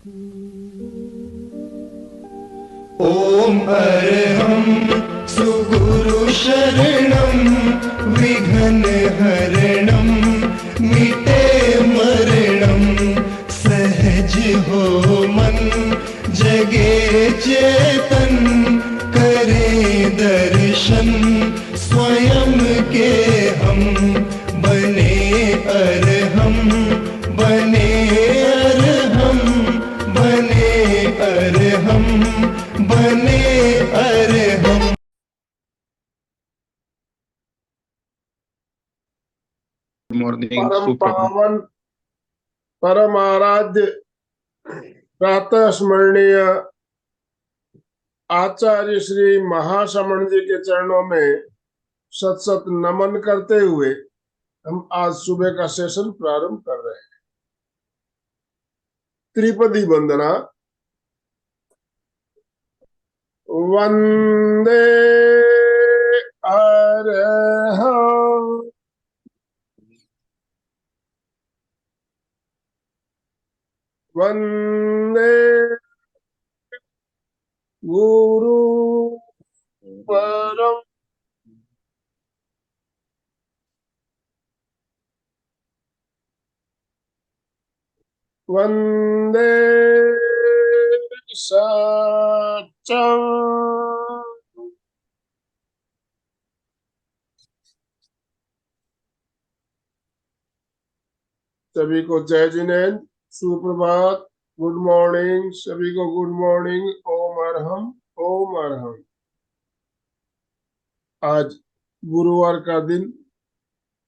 ॐ अर्हं सुगुरु शरणं विघ्नहरणं मिटे मरणं सहज हो मन जगे चेतन करे दर्शन स्वयं के हम बने अर्हम बने अर्हम बने अर्हम बने अर्हम। मॉर्निंग परम सुप्रभात। पावन परम आराध्य प्रातः स्मरणीय आचार्य श्री महाश्रमण जी के चरणों में सत सत नमन करते हुए हम आज सुबह का सेशन प्रारंभ कर रहे हैं। त्रिपदी वंदना। वंदे अर्हं वंदे गुरु परम वंदे सत्यम। सभी को जय जिनेन्द्र, सुप्रभात, गुड मॉर्निंग। सभी को गुड मॉर्निंग। ओम अर्हम ओम अर्हम। आज गुरुवार का दिन,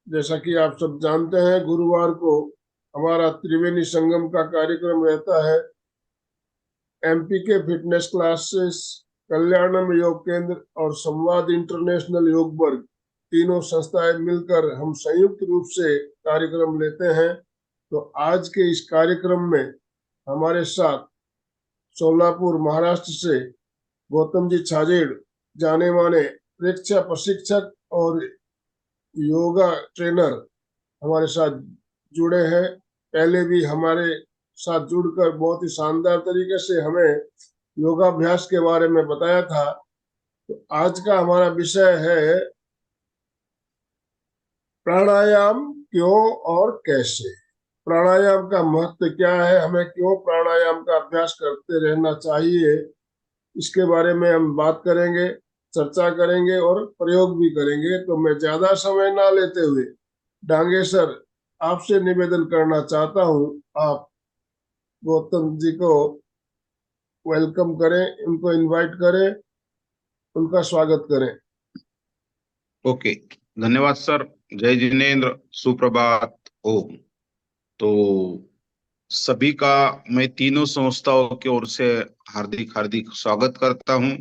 जैसा कि आप सब जानते हैं, गुरुवार को हमारा त्रिवेणी संगम का कार्यक्रम रहता है। एमपी के फिटनेस क्लासेस, कल्याणम योग केंद्र और संवाद इंटरनेशनल योग वर्ग, तीनों संस्थाएं मिलकर हम संयुक्त रूप से कार्यक्रम लेते हैं। तो आज के इस कार्यक्रम में हमारे साथ सोलापुर महाराष्ट्र से गौतम जी छाजेड़, जाने माने प्रेक्षा प्रशिक्षक और योगा ट्रेनर, हमारे साथ जुड़े हैं। पहले भी हमारे साथ जुड़कर बहुत ही शानदार तरीके से हमें योगाभ्यास के बारे में बताया था। तो आज का हमारा विषय है प्राणायाम क्यों और कैसे। प्राणायाम का महत्व क्या है, हमें क्यों प्राणायाम का अभ्यास करते रहना चाहिए, इसके बारे में हम बात करेंगे, चर्चा करेंगे और प्रयोग भी करेंगे। तो मैं ज्यादा समय ना लेते हुए डांगे सर आपसे निवेदन करना चाहता हूं, आप गौतम जी को वेलकम करें, उनको इनवाइट करें, उनका स्वागत करें। ओके, धन्यवाद सर। जय जिनेन्द्र, सुप्रभात, ओम। तो सभी का मैं तीनों संस्थाओं की ओर से हार्दिक हार्दिक स्वागत करता हूं।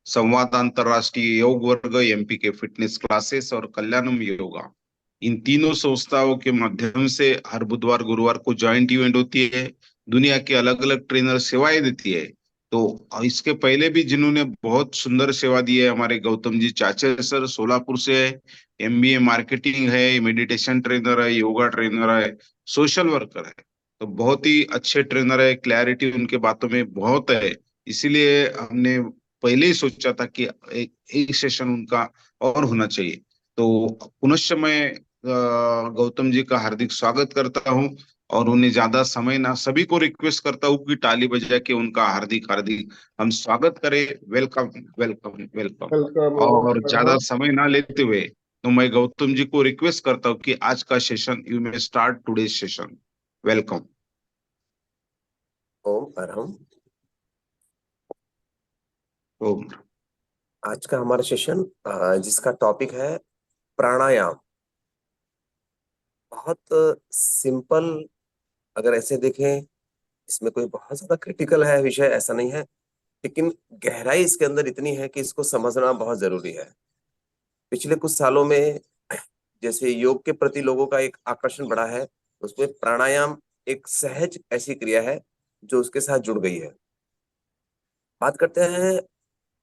संवाद अंतरराष्ट्रीय योग वर्ग, एमपी के फिटनेस क्लासेस और कल्याणम योगा, इन तीनों संस्थाओं के माध्यम से हर बुधवार गुरुवार को जॉइंट इवेंट होती है। दुनिया के अलग अलग ट्रेनर सेवाएं देती है। तो इसके पहले भी जिन्होंने बहुत सुंदर सेवा दी है, हमारे गौतम जी चाचे सर सोलापुर से है। एमबीए मार्केटिंग है, मेडिटेशन ट्रेनर है, योगा ट्रेनर है, सोशल वर्कर है। तो बहुत ही अच्छे ट्रेनर है, क्लैरिटी उनके बातों में बहुत है। इसीलिए हमने पहले ही सोचा था कि एक सेशन उनका और होना चाहिए। तो पुनश्च मैं गौतम जी का हार्दिक स्वागत करता हूं और उन्हें ज्यादा समय ना, सभी को रिक्वेस्ट करता हूँ कि ताली बजा के उनका हार्दिक हार्दिक हम स्वागत करें। Welcome welcome welcome. वेलकम। और ज्यादा समय ना लेते हुए तो मैं गौतम जी को रिक्वेस्ट करता हूँ कि आज का session you may start today session. Welcome. ओम अर्हम। ओम। आज का हमारा सेशन जिसका टॉपिक है प्राणायाम, बहुत सिंपल। अगर ऐसे देखें, इसमें कोई बहुत ज्यादा क्रिटिकल है विषय ऐसा नहीं है, लेकिन गहराई इसके अंदर इतनी है कि इसको समझना बहुत जरूरी है। पिछले कुछ सालों में जैसे योग के प्रति लोगों का एक आकर्षण बढ़ा है, उसमें प्राणायाम एक सहज ऐसी क्रिया है जो उसके साथ जुड़ गई है। बात करते हैं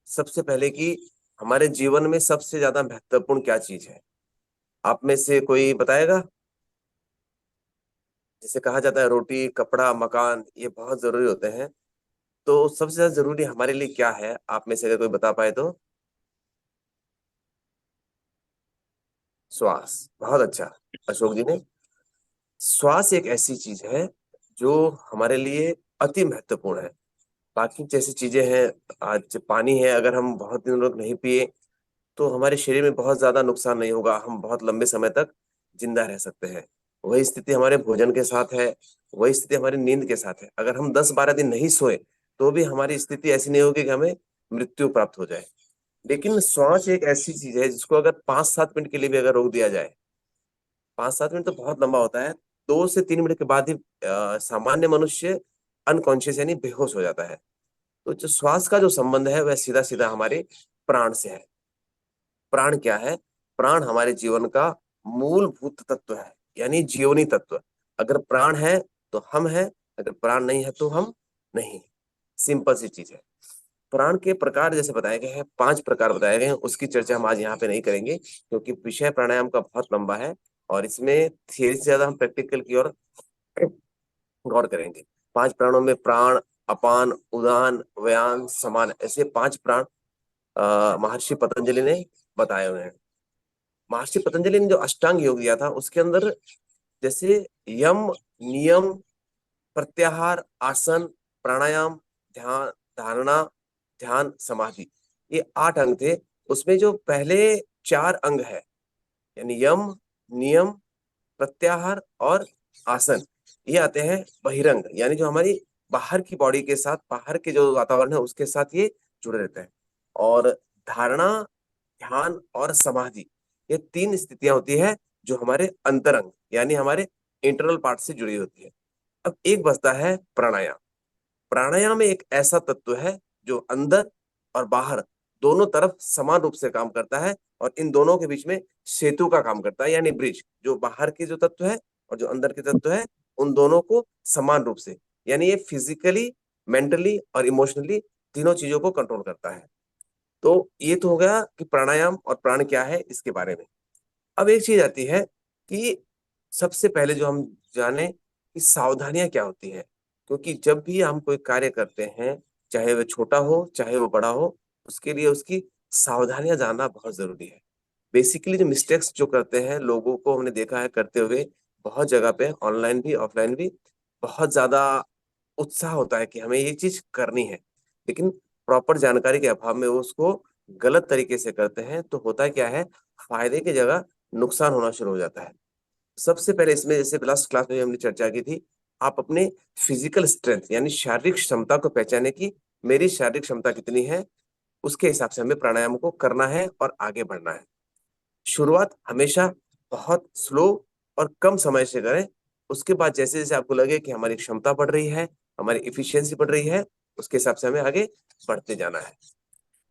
सबसे पहले कि हमारे जीवन में सबसे ज्यादा महत्वपूर्ण क्या चीज है। आप में से कोई बताएगा? जिसे कहा जाता है रोटी, कपड़ा, मकान, ये बहुत जरूरी होते हैं। तो सबसे ज्यादा जरूरी हमारे लिए क्या है, आप में से अगर कोई बता पाए तो? श्वास। बहुत अच्छा अशोक जी ने। श्वास एक ऐसी चीज है जो हमारे लिए अति महत्वपूर्ण है। बाकी जैसी चीजें हैं, आज पानी है, अगर हम बहुत दिनों तक नहीं पिए तो हमारे शरीर में बहुत ज्यादा नुकसान नहीं होगा, हम बहुत लंबे समय तक जिंदा रह सकते हैं। वही स्थिति हमारे भोजन के साथ है, वही स्थिति हमारी नींद के साथ है। अगर हम 10-12 दिन नहीं सोए तो भी हमारी स्थिति ऐसी नहीं होगी कि हमें मृत्यु प्राप्त हो जाए। लेकिन श्वास एक ऐसी चीज है जिसको अगर 5-7 मिनट के लिए भी अगर रोक दिया जाए, 5-7 मिनट तो बहुत लंबा होता है, 2 से 3 मिनट के बाद ही सामान्य मनुष्य अनकॉन्शियस यानी बेहोश हो जाता है। तो जो श्वास का जो संबंध है वह सीधा सीधा हमारे प्राण से है। प्राण क्या है? प्राण हमारे जीवन का मूलभूत तत्व है, यानी जीवनी तत्व। अगर प्राण है तो हम हैं, अगर प्राण नहीं है तो हम नहीं। सिंपल सी चीज है। प्राण के प्रकार जैसे बताए गए हैं, 5 प्रकार बताए गए हैं, उसकी चर्चा हम आज यहाँ पे नहीं करेंगे क्योंकि विषय प्राणायाम का बहुत लंबा है और इसमें थियरी से ज्यादा हम प्रैक्टिकल की ओर गौर करेंगे। 5 प्राणों में प्राण, अपान, उदान, व्यान, समान, ऐसे 5 प्राण महर्षि पतंजलि ने बताए हुए हैं। महर्षि पतंजलि ने जो अष्टांग योग दिया था उसके अंदर जैसे यम, नियम, प्रत्याहार, आसन, प्राणायाम, ध्यान, धारणा, ध्यान, समाधि, ये 8 अंग थे। उसमें जो पहले 4 अंग है यानी यम, नियम, प्रत्याहार और आसन, ये आते हैं बहिरंग, यानी जो हमारी बाहर की बॉडी के साथ, बाहर के जो वातावरण है उसके साथ ये जुड़े रहते हैं। और धारणा, ध्यान और समाधि, ये 3 स्थितियां होती है जो हमारे अंतरंग यानी हमारे इंटरनल पार्ट से जुड़ी होती है। अब एक बचता है प्राणायाम। प्राणायाम एक ऐसा तत्व है जो अंदर और बाहर दोनों तरफ समान रूप से काम करता है और इन दोनों के बीच में सेतु का काम करता है, यानी ब्रिज। जो बाहर के जो तत्व है और जो अंदर के तत्व है उन दोनों को समान रूप से, यानी ये फिजिकली, मेंटली और इमोशनली तीनों चीजों को कंट्रोल करता है। तो ये तो हो गया कि प्राणायाम और प्राण क्या है इसके बारे में। अब एक चीज आती है कि सबसे पहले जो हम जाने कि सावधानियां क्या होती हैं, क्योंकि जब भी हम कोई कार्य करते हैं, चाहे वह छोटा हो चाहे वो बड़ा हो, उसके लिए उसकी सावधानियां जानना बहुत जरूरी है। बेसिकली जो मिस्टेक्स जो करते हैं लोगों को हमने देखा है करते हुए, बहुत जगह पे ऑनलाइन भी ऑफलाइन भी, बहुत ज्यादा उत्साह होता है कि हमें ये चीज करनी है, लेकिन प्रॉपर जानकारी के अभाव में वो उसको गलत तरीके से करते हैं। तो होता क्या है, फायदे की जगह नुकसान होना शुरू हो जाता है। सबसे पहले इसमें जैसे लास्ट क्लास में हमने चर्चा की थी, आप अपने फिजिकल स्ट्रेंथ यानी शारीरिक क्षमता को पहचाने की, मेरी शारीरिक क्षमता कितनी है, उसके हिसाब से हमें प्राणायाम को करना है और आगे बढ़ना है। शुरुआत हमेशा बहुत स्लो और कम समय से करें। उसके बाद जैसे जैसे आपको लगे कि हमारी क्षमता बढ़ रही है, हमारी इफिशियंसी बढ़ रही है, उसके हिसाब से हमें आगे बढ़ते जाना है।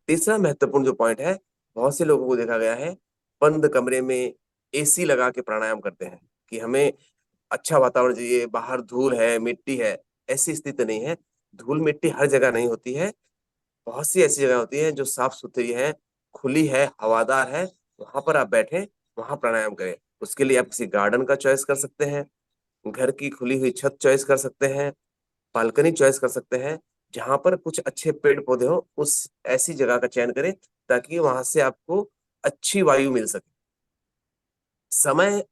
तीसरा महत्वपूर्ण जो पॉइंट है, बहुत से लोगों को देखा गया है बंद कमरे में एसी लगा के प्राणायाम करते हैं कि हमें अच्छा वातावरण चाहिए, बाहर धूल है, मिट्टी है। ऐसी स्थिति नहीं है। धूल मिट्टी हर जगह नहीं होती है। बहुत सी ऐसी जगह होती है जो साफ सुथरी है, खुली है, हवादार है, वहां पर आप बैठे, वहां प्राणायाम करें। उसके लिए आप किसी गार्डन का चॉइस कर सकते हैं, घर की खुली हुई छत चॉइस कर सकते हैं, बालकनी चॉइस कर सकते हैं। जहां पर कुछ अच्छे पेड़ पौधे हो, उस ऐसी जगह का चयन करें ताकि वहां से आपको अच्छी वायु मिल सके। समय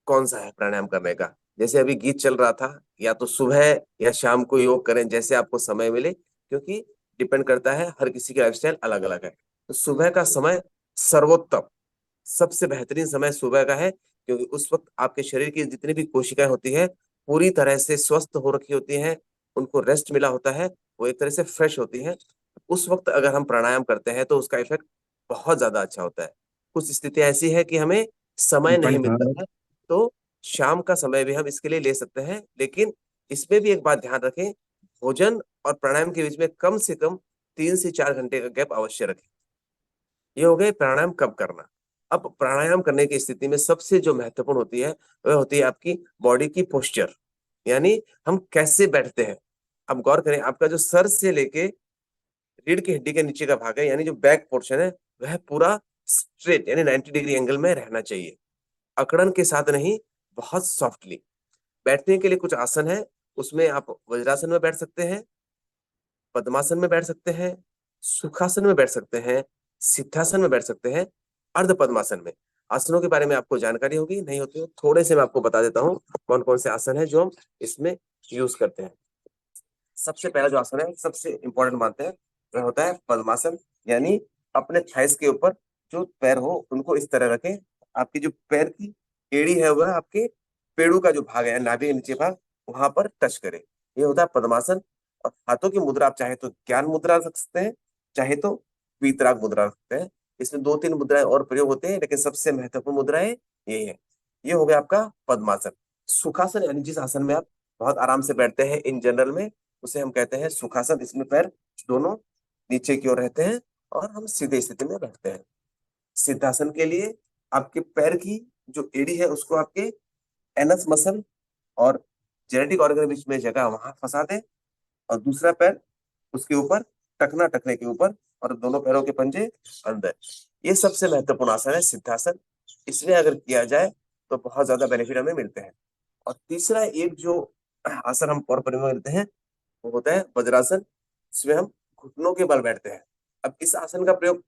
कौन सा है प्राणायाम करने का? जैसे अभी गीत चल रहा था, या तो सुबह या शाम को योग करें, जैसे आपको समय मिले, क्योंकि डिपेंड करता है, हर किसी की लाइफस्टाइल अलग अलग है। तो सुबह का समय सर्वोत्तम, सबसे बेहतरीन समय सुबह का है, क्योंकि उस वक्त आपके शरीर की जितनी भी कोशिकाएं होती है पूरी तरह से स्वस्थ हो रखी होती हैं, उनको रेस्ट मिला होता है, वो एक तरह से फ्रेश होती हैं। उस वक्त अगर हम प्राणायाम करते हैं तो उसका इफेक्ट बहुत ज्यादा अच्छा होता है। कुछ स्थितियां ऐसी है कि हमें समय नहीं मिलता है, तो शाम का समय भी हम इसके लिए ले सकते हैं। लेकिन इसमें भी एक बात ध्यान रखें, भोजन और प्राणायाम के बीच में कम से कम 3 से 4 घंटे का गैप अवश्य रखें। ये हो गए प्राणायाम कब करना। अब प्राणायाम करने की स्थिति में सबसे जो महत्वपूर्ण होती है वह होती है आपकी बॉडी की पोस्चर, यानी हम कैसे बैठते हैं। अब गौर करें, आपका जो सर से लेके रीढ़ की हड्डी के नीचे का भाग है, यानी जो बैक पोर्शन है, वह पूरा स्ट्रेट यानी 90 डिग्री एंगल में रहना चाहिए, अकड़न के साथ नहीं, बहुत सॉफ्टली। बैठने के लिए कुछ आसन है, उसमें आप वज्रासन में बैठ सकते हैं, पद्मासन में बैठ सकते हैं, सुखासन में बैठ सकते हैं, सिद्धासन में बैठ सकते हैं, अर्ध पद्मासन में। आसनों के बारे में आपको जानकारी होगी, नहीं होती हो थोड़े से मैं आपको बता देता हूँ कौन कौन से आसन है जो हम इसमें यूज करते हैं। सबसे पहला जो आसन है, सबसे इंपॉर्टेंट मानते हैं, वह होता है पद्मासन। यानी अपने थाइस के ऊपर जो पैर हो उनको इस तरह रखें, आपकी जो पैर की एड़ी है वह आपके पेड़ों का जो भाग है, नाभि के नीचे भाग, वहां पर टच करे, ये होता है पद्मासन। और हाथों की मुद्रा आप चाहे तो ज्ञान मुद्रा रख सकते हैं, चाहे तो वीतराग मुद्रा रख सकते हैं। इसमें 2-3 मुद्राएं और प्रयोग होते हैं, लेकिन सबसे महत्वपूर्ण मुद्राएं यही है। ये हो गया आपका पद्मासन। सुखासन यानी जिस आसन में आप बहुत आराम से बैठते हैं इन जनरल में, उसे हम कहते हैं सुखासन। इसमें पैर दोनों नीचे की ओर रहते हैं और हम सीधे स्थिति में बैठते हैं। सिद्धासन के लिए आपके पैर की जो एड़ी है उसको आपके एनस मसल और जेनेटिक ऑर्गन के बीच में जगह वहां फंसा दें, और दूसरा पैर उसके ऊपर, टखना टखने के ऊपर, और दोनों पैरों के पंजे अंदर। ये सबसे महत्वपूर्ण आसन है सिद्धासन। इसमें अगर किया जाए तो बहुत ज्यादा बेनिफिट हमें मिलते हैं। और तीसरा एक जो आसन हम और प्रयोग में लेते हैं वो होता है वज्रासन। इसमें हम घुटनों के बल बैठते हैं। अब इस आसन का प्रयोग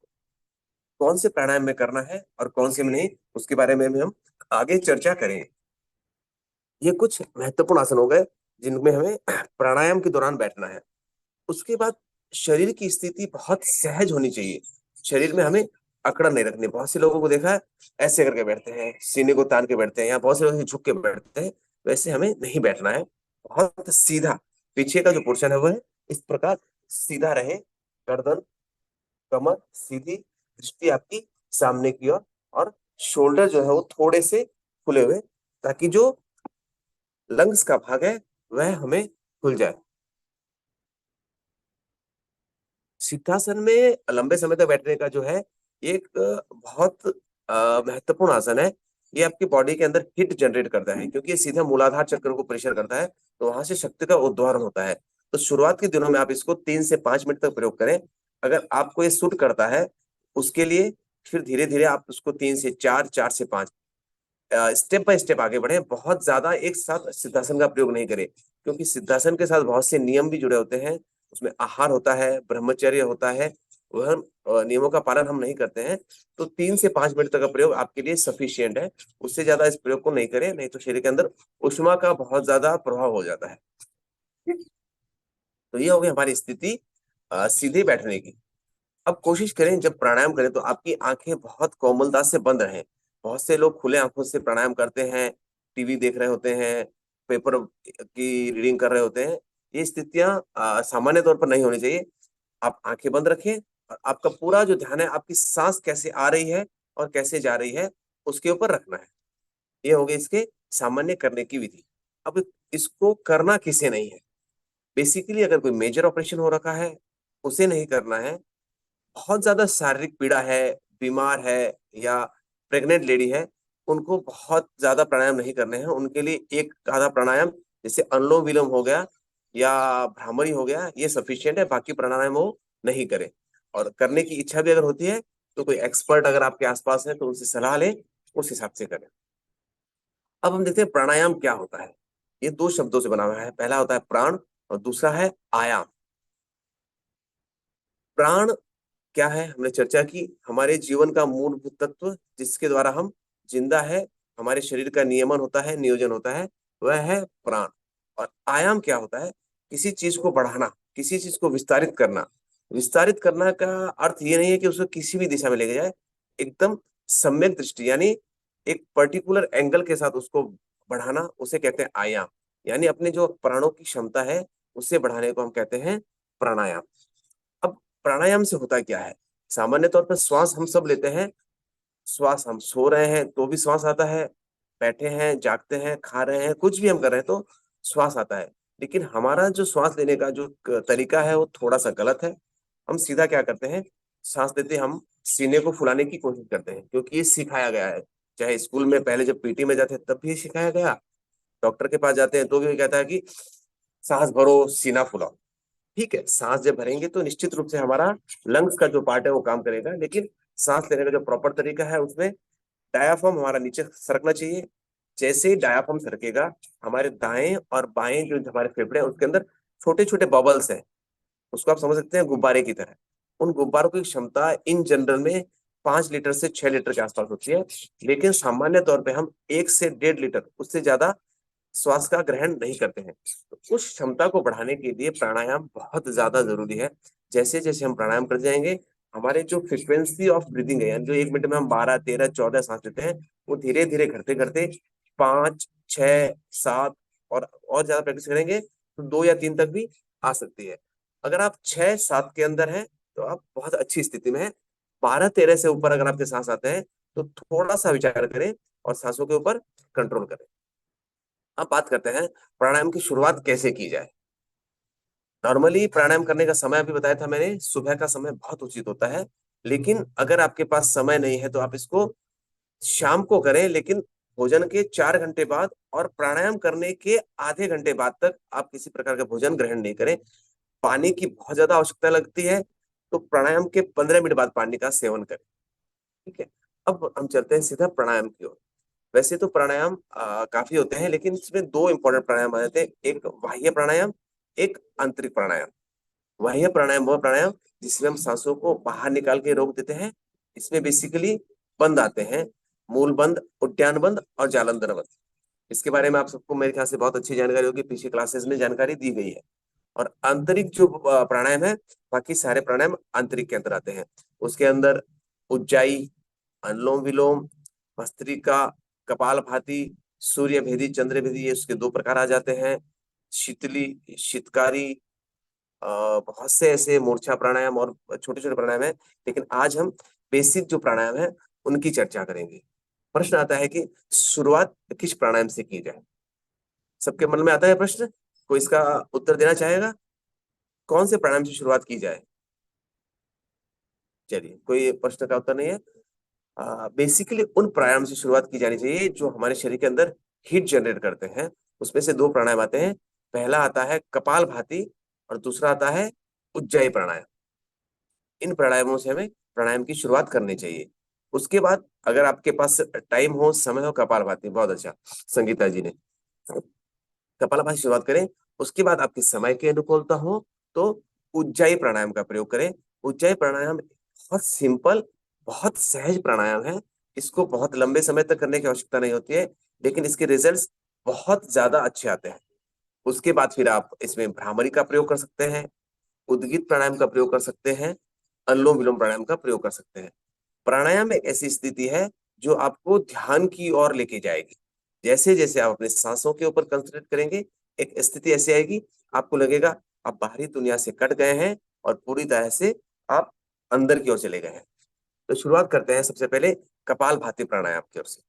कौन से प्राणायाम में करना है और कौन से में नहीं, उसके बारे में भी हम आगे चर्चा करेंगे। ये कुछ महत्वपूर्ण आसन हो गए जिनमें हमें प्राणायाम के दौरान बैठना है। उसके बाद शरीर की स्थिति बहुत सहज होनी चाहिए। शरीर में हमें अकड़न नहीं रखनी। बहुत से लोगों को देखा है ऐसे करके बैठते हैं, सीने को तान के बैठते हैं, या बहुत से लोग झुक के बैठते हैं। वैसे हमें नहीं बैठना है, बहुत सीधा पीछे का जो पोर्शन है वह इस प्रकार सीधा रहे। गर्दन, कमर सीधी, दृष्टि आपकी सामने की ओर, और शोल्डर जो है वो थोड़े से खुले हुए, ताकि जो लंग्स का भाग है वह हमें खुल जाए। सिद्धासन में लंबे समय तक बैठने का जो है एक बहुत महत्वपूर्ण आसन है। ये आपकी बॉडी के अंदर हिट जनरेट करता है, क्योंकि ये सीधा मूलाधार चक्र को प्रेशर करता है, तो वहां से शक्ति का उद्धारण होता है। तो शुरुआत के दिनों में आप इसको 3 से 5 मिनट तक प्रयोग करें। अगर आपको ये सूट करता है उसके लिए फिर धीरे धीरे आप उसको 3 से 4, 4 से 5 स्टेप बाय स्टेप आगे बढ़े। बहुत ज्यादा एक साथ सिद्धासन का प्रयोग नहीं करें, क्योंकि सिद्धासन के साथ बहुत से नियम भी जुड़े होते हैं। उसमें आहार होता है, ब्रह्मचर्य होता है, वह नियमों का पालन हम नहीं करते हैं। तो 3 से 5 मिनट तक का प्रयोग आपके लिए सफिशियंट है। उससे ज्यादा इस प्रयोग को नहीं करें, नहीं तो शरीर के अंदर उष्मा का बहुत ज्यादा प्रभाव हो जाता है। तो ये हो गई हमारी स्थिति सीधे बैठने की। अब कोशिश करें जब प्राणायाम करें तो आपकी आंखें बहुत कोमलता से बंद रहें। बहुत से लोग खुले आंखों से प्राणायाम करते हैं, टीवी देख रहे होते हैं, पेपर की रीडिंग कर रहे होते हैं। ये स्थितियां सामान्य तौर पर नहीं होनी चाहिए। आप आंखें बंद रखें और आपका पूरा जो ध्यान है आपकी सांस कैसे आ रही है और कैसे जा रही है उसके ऊपर रखना है। ये हो गई इसके सामान्य करने की विधि। अब इसको करना किसे नहीं है, बेसिकली अगर कोई मेजर ऑपरेशन हो रखा है उसे नहीं करना है। बहुत ज्यादा शारीरिक पीड़ा है, बीमार है, या प्रेग्नेंट लेडी है, उनको बहुत ज्यादा प्राणायाम नहीं करने हैं। उनके लिए एक आधा प्राणायाम जैसे अनुलोम विलोम हो गया या भ्रामरी हो गया, ये सफिशियंट है। बाकी प्राणायाम वो नहीं करे। और करने की इच्छा भी अगर होती है तो कोई एक्सपर्ट अगर आपके आसपास है तो उनसे सलाह लें, उस हिसाब से करें। अब हम देखते हैं प्राणायाम क्या होता है। ये 2 शब्दों से बना हुआ है, पहला होता है प्राण और दूसरा है आयाम। प्राण क्या है, हमने चर्चा की, हमारे जीवन का मूलभूत तत्व जिसके द्वारा हम जिंदा है, हमारे शरीर का नियमन होता है, नियोजन होता है, वह है प्राण। और आयाम क्या होता है, किसी चीज को बढ़ाना, किसी चीज को विस्तारित करना। विस्तारित करना का अर्थ ये नहीं है कि उसको किसी भी दिशा में लेके जाए, एकदम सम्यक दृष्टि, यानी एक पर्टिकुलर एंगल के साथ उसको बढ़ाना, उसे कहते हैं आयाम। यानी अपने जो प्राणों की क्षमता है उससे बढ़ाने को हम कहते हैं प्राणायाम। अब प्राणायाम से होता क्या है, सामान्य तौर पर श्वास हम सब लेते हैं। श्वास, हम सो रहे हैं तो भी श्वास आता है, बैठे हैं, जागते हैं, खा रहे हैं, कुछ भी हम कर रहे हैं तो श्वास आता है। लेकिन हमारा जो श्वास लेने का जो तरीका है वो थोड़ा सा गलत है। हम सीधा क्या करते हैं, सांस लेते हम सीने को फुलाने की कोशिश करते हैं, क्योंकि ये सिखाया गया है। चाहे स्कूल में पहले जब पीटी में जाते तब भी सिखाया गया, डॉक्टर के पास जाते हैं तो भी कहता है कि सांस भरो, सीना फुलाओ। ठीक है, सांस जब भरेंगे तो निश्चित रूप से हमारा लंग्स का जो पार्ट है वो काम करेगा, लेकिन सांस लेने का जो प्रॉपर तरीका है उसमें डायाफ्राम हमारा नीचे सरकना चाहिए, जैसे ही डायाफ्राम सरकेगा, हमारे दाएं और बाएं जो हमारे फेफड़े हैं उसके अंदर छोटे छोटे बबल्स हैं, उसको आप समझ सकते हैं गुब्बारे की तरह। उन गुब्बारों की क्षमता इन जनरल में 5 लीटर से 6 लीटर के आसपास होती है, लेकिन सामान्य तौर पे हम 1 से 1.5 लीटर, उससे ज्यादा श्वास का ग्रहण नहीं करते हैं। तो उस क्षमता को बढ़ाने के लिए प्राणायाम बहुत ज्यादा जरूरी है। जैसे जैसे हम प्राणायाम कर जाएंगे, हमारे जो फ्रिक्वेंसी ऑफ ब्रीदिंग है, यानी जो 1 मिनट में हम 12, 13, 14 सांस लेते हैं, वो धीरे धीरे घटते घटते 5, 6, 7 और ज्यादा प्रैक्टिस करेंगे तो 2 या 3 तक भी आ सकती है। अगर आप 6, 7 के अंदर हैं तो आप बहुत अच्छी स्थिति में हैं। 12, 13 से ऊपर अगर आपके सांस आते हैं तो थोड़ा सा विचार करें और सांसों के ऊपर कंट्रोल करें। अब बात करते हैं प्राणायाम की शुरुआत कैसे की जाए। नॉर्मली प्राणायाम करने का समय अभी बताया था मैंने, सुबह का समय बहुत उचित होता है, लेकिन अगर आपके पास समय नहीं है तो आप इसको शाम को करें, लेकिन भोजन के 4 घंटे बाद और प्राणायाम करने के आधे घंटे बाद तक आप किसी प्रकार का भोजन ग्रहण नहीं करें। पानी की बहुत ज्यादा आवश्यकता लगती है, तो प्राणायाम के 15 मिनट बाद पानी का सेवन करें। ठीक है, अब हम चलते हैं सीधा प्राणायाम की ओर। वैसे तो प्राणायाम काफी होते हैं, लेकिन इसमें 2 इंपॉर्टेंट प्राणायाम आ जाते हैं, एक बाह्य प्राणायाम, एक आंतरिक प्राणायाम। बाह्य प्राणायाम वह प्राणायाम जिसमें हम सांसों को बाहर निकाल के रोक देते हैं। इसमें बेसिकली बंद आते हैं, मूल बंद, उद्यान बंद और जालंधर बंद। इसके बारे में आप सबको मेरे ख्याल से बहुत अच्छी जानकारी होगी, पिछली क्लासेस में जानकारी दी गई है। और आंतरिक जो प्राणायाम है, बाकी सारे प्राणायाम आंतरिक के अंदर आते हैं। उसके अंदर उज्जाई, अनुलोम विलोम, भस्त्रिका, कपालभाति, सूर्य भेदी, चंद्र भेदी, ये उसके 2 प्रकार आ जाते हैं। शीतली, शीतकारी, बहुत से ऐसे मूर्छा प्राणायाम और छोटे छोटे प्राणायाम है, लेकिन आज हम बेसिक जो प्राणायाम है उनकी चर्चा करेंगे। प्रश्न आता है कि शुरुआत किस प्राणायाम से की जाए। सबके मन में आता है प्रश्न, कोई इसका उत्तर देना चाहेगा? कौन से प्राणायाम से शुरुआत की जाए? चलिए, कोई प्रश्न का उत्तर नहीं है। बेसिकली उन प्राणायाम से शुरुआत की जानी चाहिए जो हमारे शरीर के अंदर हीट जनरेट करते हैं। उसमें से 2 प्राणायाम आते हैं, पहला आता है कपालभाति और दूसरा आता है उज्जाई प्राणायाम। इन प्राणायामों से हमें प्राणायाम की शुरुआत करनी चाहिए। उसके बाद अगर आपके पास टाइम हो, समय हो, कपालभाति, बहुत अच्छा संगीता जी ने, कपालभाति की शुरुआत करें। उसके बाद आपके समय की अनुकूलता हो तो उज्जाई प्राणायाम का प्रयोग करें। उज्जाई प्राणायाम बहुत सिंपल, बहुत सहज प्राणायाम है। इसको बहुत लंबे समय तक करने की आवश्यकता नहीं होती है, लेकिन इसके रिजल्ट्स बहुत ज्यादा अच्छे आते हैं। उसके बाद फिर आप इसमें भ्रामरी का प्रयोग कर सकते हैं, उद्गीत प्राणायाम का प्रयोग कर सकते हैं, अनुलोम विलोम प्राणायाम का प्रयोग कर सकते हैं। प्राणायाम एक ऐसी स्थिति है जो आपको ध्यान की ओर लेके जाएगी। जैसे जैसे आप अपने सांसों के ऊपर कंसंट्रेट करेंगे, एक स्थिति ऐसी आएगी, आपको लगेगा आप बाहरी दुनिया से कट गए हैं और पूरी तरह से आप अंदर की ओर चले गए हैं। तो शुरुआत करते हैं सबसे पहले कपालभाति प्राणायाम की ओर से।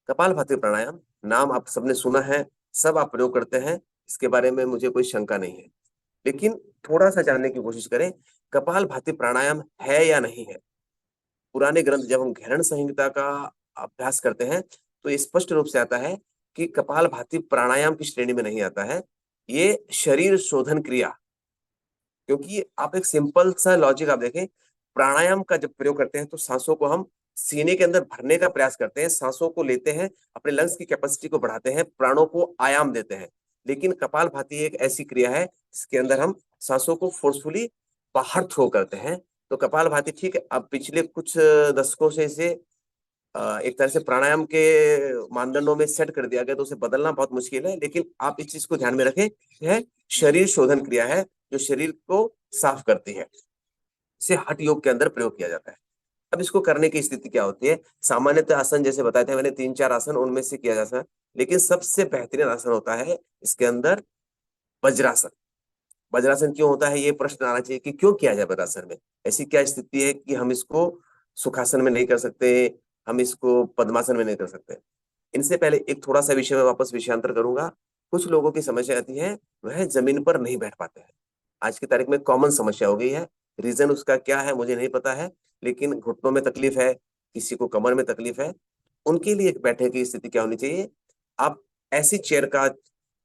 कपालभाति प्राणायाम नाम आप सबने सुना है, सब आप प्रयोग करते हैं, इसके बारे में मुझे कोई शंका नहीं है, लेकिन थोड़ा सा जानने की कोशिश करें कपालभाति प्राणायाम है या नहीं है। पुराने ग्रंथ जब हम घेरण संहिता का अभ्यास करते हैं तो स्पष्ट रूप से आता है कि कपालभाति प्राणायाम की श्रेणी में नहीं आता है, ये शरीर शोधन क्रिया। क्योंकि आप एक सिंपल सा लॉजिक आप देखें, प्राणायाम का जब प्रयोग करते हैं तो सांसों को हम सीने के अंदर भरने का प्रयास करते हैं, सांसों को लेते हैं, अपने लंग्स की कैपेसिटी को बढ़ाते हैं, प्राणों को आयाम देते हैं। लेकिन कपालभाति एक ऐसी क्रिया है जिसके अंदर हम सांसों को फोर्सफुली बाहर थ्रो करते हैं। तो कपालभाति ठीक है, अब पिछले कुछ दशकों से इसे एक तरह से प्राणायाम के मानदंडों में सेट कर दिया गया, तो उसे बदलना बहुत मुश्किल है। लेकिन आप इस चीज को ध्यान में रखें, यह शरीर शोधन क्रिया है जो शरीर को साफ करती है। इसे हठ योग के अंदर प्रयोग किया जाता है। अब इसको करने की स्थिति क्या होती है? सामान्यतः आसन जैसे बताए थे मैंने, 3-4 आसन उनमें से किया जाता है, लेकिन सबसे बेहतरीन आसन होता है इसके अंदर वज्रासन। वज्रासन क्यों होता है, ये प्रश्न आना चाहिए कि क्यों किया जाए वज्रासन में। ऐसी क्या स्थिति है कि हम इसको सुखासन में नहीं कर सकते, हम इसको पद्मासन में नहीं कर सकते? इनसे पहले एक थोड़ा सा विषय में वापस विषयांतर करूंगा। कुछ लोगों की समस्या आती है, वह जमीन पर नहीं बैठ पाते हैं। आज की तारीख में कॉमन समस्या हो गई है। रीजन उसका क्या है मुझे नहीं पता है, लेकिन घुटनों में तकलीफ है, किसी को कमर में तकलीफ है, उनके लिए एक बैठने की स्थिति क्या होनी चाहिए? आप ऐसी चेयर का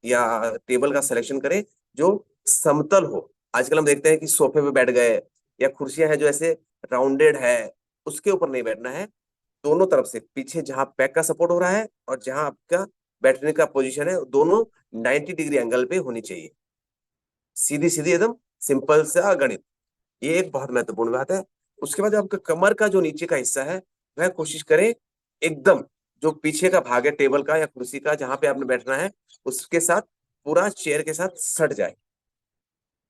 या टेबल का सिलेक्शन करें जो समतल हो। आजकल हम देखते हैं कि सोफे पे बैठ गए या कुर्सियां हैं जो ऐसे राउंडेड है, उसके ऊपर नहीं बैठना है। दोनों तरफ से पीछे जहां पैक का सपोर्ट हो रहा है और जहां आपका बैठने का पोजीशन है, दोनों 90 डिग्री एंगल पे होनी चाहिए। सीधी सीधी एकदम सिंपल सा गणित, ये एक बहुत महत्वपूर्ण बात है। उसके बाद आपका कमर का जो नीचे का हिस्सा है वह कोशिश करें एकदम जो पीछे का भाग है टेबल का या कुर्सी का जहां पे आपने बैठना है उसके साथ पूरा चेयर के साथ सट जाए।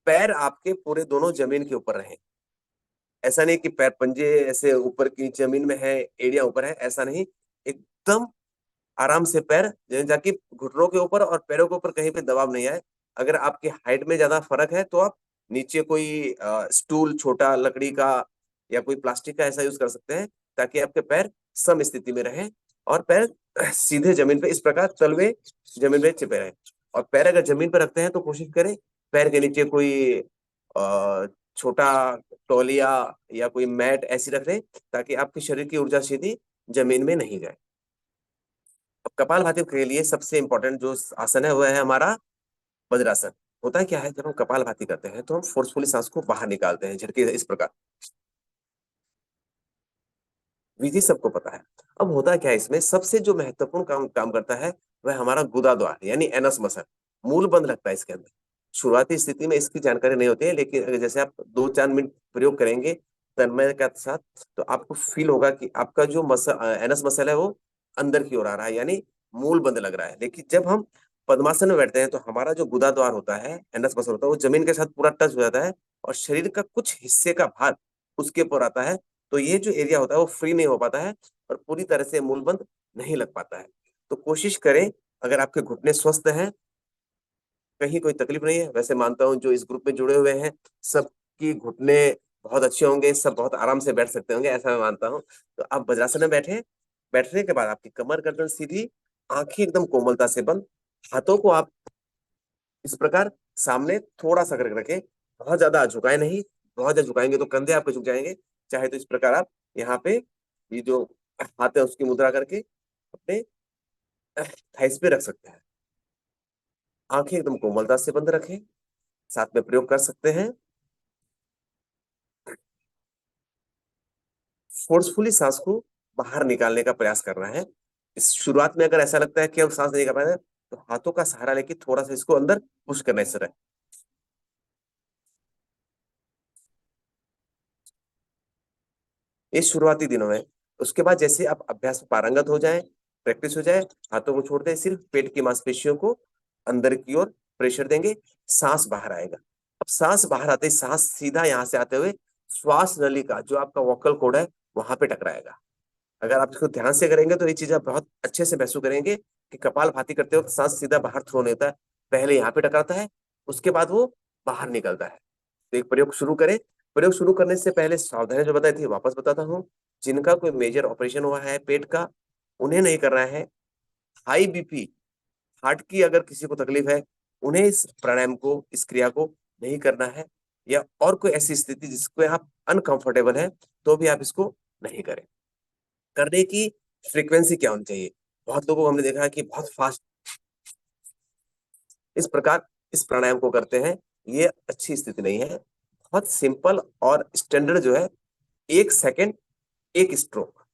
पैर आपके पूरे दोनों जमीन के ऊपर रहें। ऐसा नहीं कि पैर पंजे ऐसे ऊपर की जमीन में है, एड़ियां ऊपर है, ऐसा नहीं। एकदम आराम से पैर ताकि घुटनों के ऊपर और पैरों के ऊपर कहीं पे दबाव नहीं आए। अगर आपकी हाइट में ज्यादा फर्क है तो आप नीचे कोई स्टूल छोटा लकड़ी का या कोई प्लास्टिक का ऐसा यूज कर सकते हैं ताकि आपके पैर सम स्थिति में रहें और पैर सीधे जमीन पे इस प्रकार तलवे जमीन पे चिपे रहे। और पैर अगर जमीन पे रखते हैं तो कोशिश करें पैर के नीचे कोई छोटा तौलिया या कोई मैट ऐसी रख दें ताकि आपके शरीर की ऊर्जा सीधी जमीन में नहीं जाए। अब कपालभाति के लिए सबसे इंपॉर्टेंट जो आसन है वह है हमारा वज्रासन। होता है क्या है, जब हम कपालभाति करते हैं तो हम फोर्सफुली सांस को बाहर निकालते हैं झटके इस प्रकार, विधि सबको पता है। अब होता क्या है, इसमें सबसे जो महत्वपूर्ण काम करता है वह हमारा गुदा द्वार यानी एनस मसल, मूल बंद लगता है इसके अंदर। शुरुआती स्थिति में इसकी जानकारी नहीं होती है, लेकिन अगर जैसे आप 2-4 मिनट प्रयोग करेंगे तन्मय के साथ तो आपको फील होगा कि आपका जो एनस मसल है वो अंदर की ओर आ रहा है, यानी मूल बंद लग रहा है। लेकिन जब हम पद्मासन में बैठते हैं तो हमारा जो गुदा द्वार होता है, एनस मसल होता है, वो जमीन के साथ पूरा टच हो जाता है और शरीर का कुछ हिस्से का भार उसके ऊपर आता है। तो ये जो एरिया होता है वो फ्री नहीं हो पाता है और पूरी तरह से मूलबंद नहीं लग पाता है। तो कोशिश करें, अगर आपके घुटने स्वस्थ हैं, कहीं कोई तकलीफ नहीं है, वैसे मानता हूं जो इस ग्रुप में जुड़े हुए हैं सबकी घुटने बहुत अच्छे होंगे, सब बहुत आराम से बैठ सकते होंगे, ऐसा मैं मानता हूं। तो आप वज्रासन में बैठे, बैठने के बाद आपकी कमर गर्दन सीधी, आंखें एकदम कोमलता से बंद, हाथों को आप इस प्रकार सामने थोड़ा सा करके रखें, बहुत ज्यादा झुकाए नहीं, बहुत ज्यादा झुकाएंगे तो कंधे आपके झुक जाएंगे। चाहे तो इस प्रकार आप यहाँ पे ये जो हाथ है उसकी मुद्रा करके अपने थाइस पे रख सकते हैं। आंखें एकदम कोमलता से बंद रखें, साथ में प्रयोग कर सकते हैं। फोर्सफुली सांस को बाहर निकालने का प्रयास करना है। इस शुरुआत में अगर ऐसा लगता है कि हम सांस नहीं निकाल पा रहे हैं तो हाथों का सहारा लेके थोड़ा सा इसको अंदर पुश करना इस तरह। इस शुरुआती दिनों में, उसके बाद जैसे आप अभ्यास में पारंगत हो जाए, प्रैक्टिस हो जाए, हाथों को छोड़ दें, सिर्फ पेट की मांसपेशियों को अंदर की ओर प्रेशर देंगे, सांस बाहर आएगा। अब सांस बाहर आते ही सांस सीधा यहाँ से आते हुए श्वास नली का जो आपका वोकल कॉर्ड है वहां पे टकराएगा। अगर आप इसको ध्यान से करेंगे तो ये चीज आप बहुत अच्छे से महसूस करेंगे कि कपाल भाती करते वक्त सांस सीधा बाहर थ्रो नहीं होता है, पहले यहाँ पे टकराता है, उसके बाद वो बाहर निकलता है। तो एक प्रयोग शुरू करें। प्रयोग शुरू करने से पहले सावधानी जो बताई थी वापस बताता हूँ। जिनका कोई मेजर ऑपरेशन हुआ है पेट का, उन्हें नहीं करना है। हाई बीपी, हार्ट की अगर किसी को तकलीफ है, उन्हें इस प्राणायाम को, इस क्रिया को नहीं करना है। या और कोई ऐसी स्थिति जिसको आप अनकंफर्टेबल है तो भी आप इसको नहीं करें। करने की फ्रीक्वेंसी क्या होनी चाहिए? बहुत लोगों को हमने देखा है कि बहुत फास्ट इस प्रकार इस प्राणायाम को करते हैं, ये अच्छी स्थिति नहीं है। बहुत सिंपल और स्टैंडर्ड जो है 1 सेकंड 1 स्ट्रोक,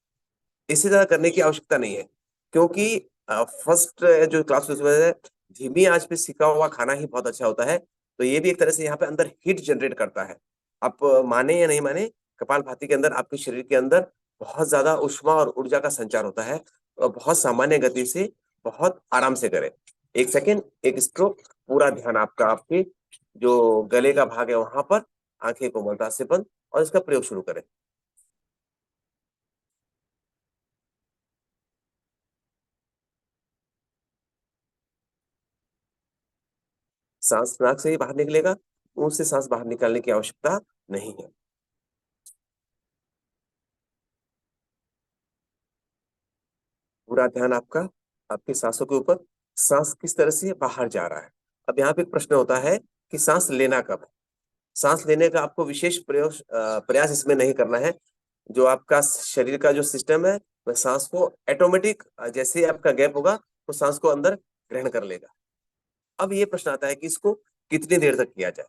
इससे ज्यादा करने की आवश्यकता नहीं है। क्योंकि फर्स्ट जो क्लास है, धीमी आंच पे सिका हुआ खाना ही बहुत अच्छा होता है। तो ये भी एक तरह से यहाँ पे अंदर हीट जनरेट करता है। आप माने या नहीं माने, कपालभाति के अंदर आपके शरीर के अंदर बहुत ज्यादा ऊष्मा और ऊर्जा का संचार होता है। और बहुत सामान्य गति से बहुत आराम से करें। 1 सेकंड 1 स्ट्रोक, पूरा ध्यान आपका आपके जो गले का भाग है वहां पर, आंखें कोमलता से बंद, और इसका प्रयोग शुरू करें। सांस नाक से ही बाहर निकलेगा, मुंह से सांस बाहर निकालने की आवश्यकता नहीं है। पूरा ध्यान आपका आपकी सांसों के ऊपर, सांस किस तरह से बाहर जा रहा है। अब यहाँ पे एक प्रश्न होता है कि सांस लेना कब है। सांस लेने का आपको विशेष प्रयास इसमें नहीं करना है। जो आपका शरीर का जो सिस्टम है वह सांस को ऑटोमेटिक, जैसे ही आपका गैप होगा तो सांस को अंदर ग्रहण कर लेगा। अब ये प्रश्न आता है कि इसको कितनी देर तक किया जाए।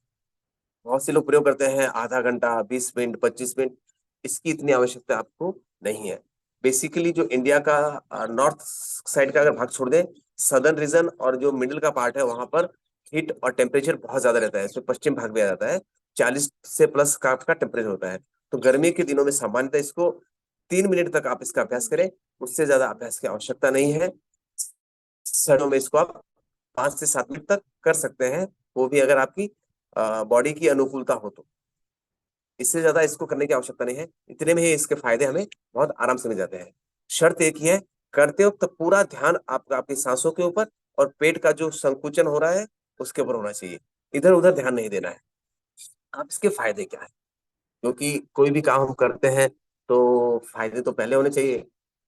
बहुत से लोग प्रयोग करते हैं आधा घंटा, 20 मिनट, 25 मिनट। इसकी इतनी आवश्यकता आपको नहीं है। बेसिकली जो इंडिया का नॉर्थ साइड का अगर भाग छोड़ दें, सदर्न रीजन और जो मिडिल का पार्ट है वहां पर हीट और टेम्परेचर बहुत ज्यादा रहता है। इसमें पश्चिम भाग भी आ जाता है, 40 से प्लस का टेम्परेचर होता है। तो गर्मी के दिनों में सामान्यतः इसको 3 मिनट तक आप इसका अभ्यास करें, उससे ज्यादा अभ्यास की आवश्यकता नहीं है। सर्दियों में इसको आप 5 से 7 मिनट तक कर सकते हैं, वो भी अगर आपकी बॉडी की अनुकूलता हो तो। इससे ज्यादा इसको करने की आवश्यकता नहीं है, इतने में ही इसके फायदे हमें बहुत आराम से मिल जाते हैं। शर्त एक ही है, करते वक्त पूरा ध्यान आपका आपकी सांसों के ऊपर और पेट का जो संकुचन हो रहा है उसके ऊपर होना चाहिए, इधर उधर ध्यान नहीं देना है। अब इसके फायदे क्या है, क्योंकि कोई भी काम हम करते हैं तो फायदे तो पहले होने चाहिए।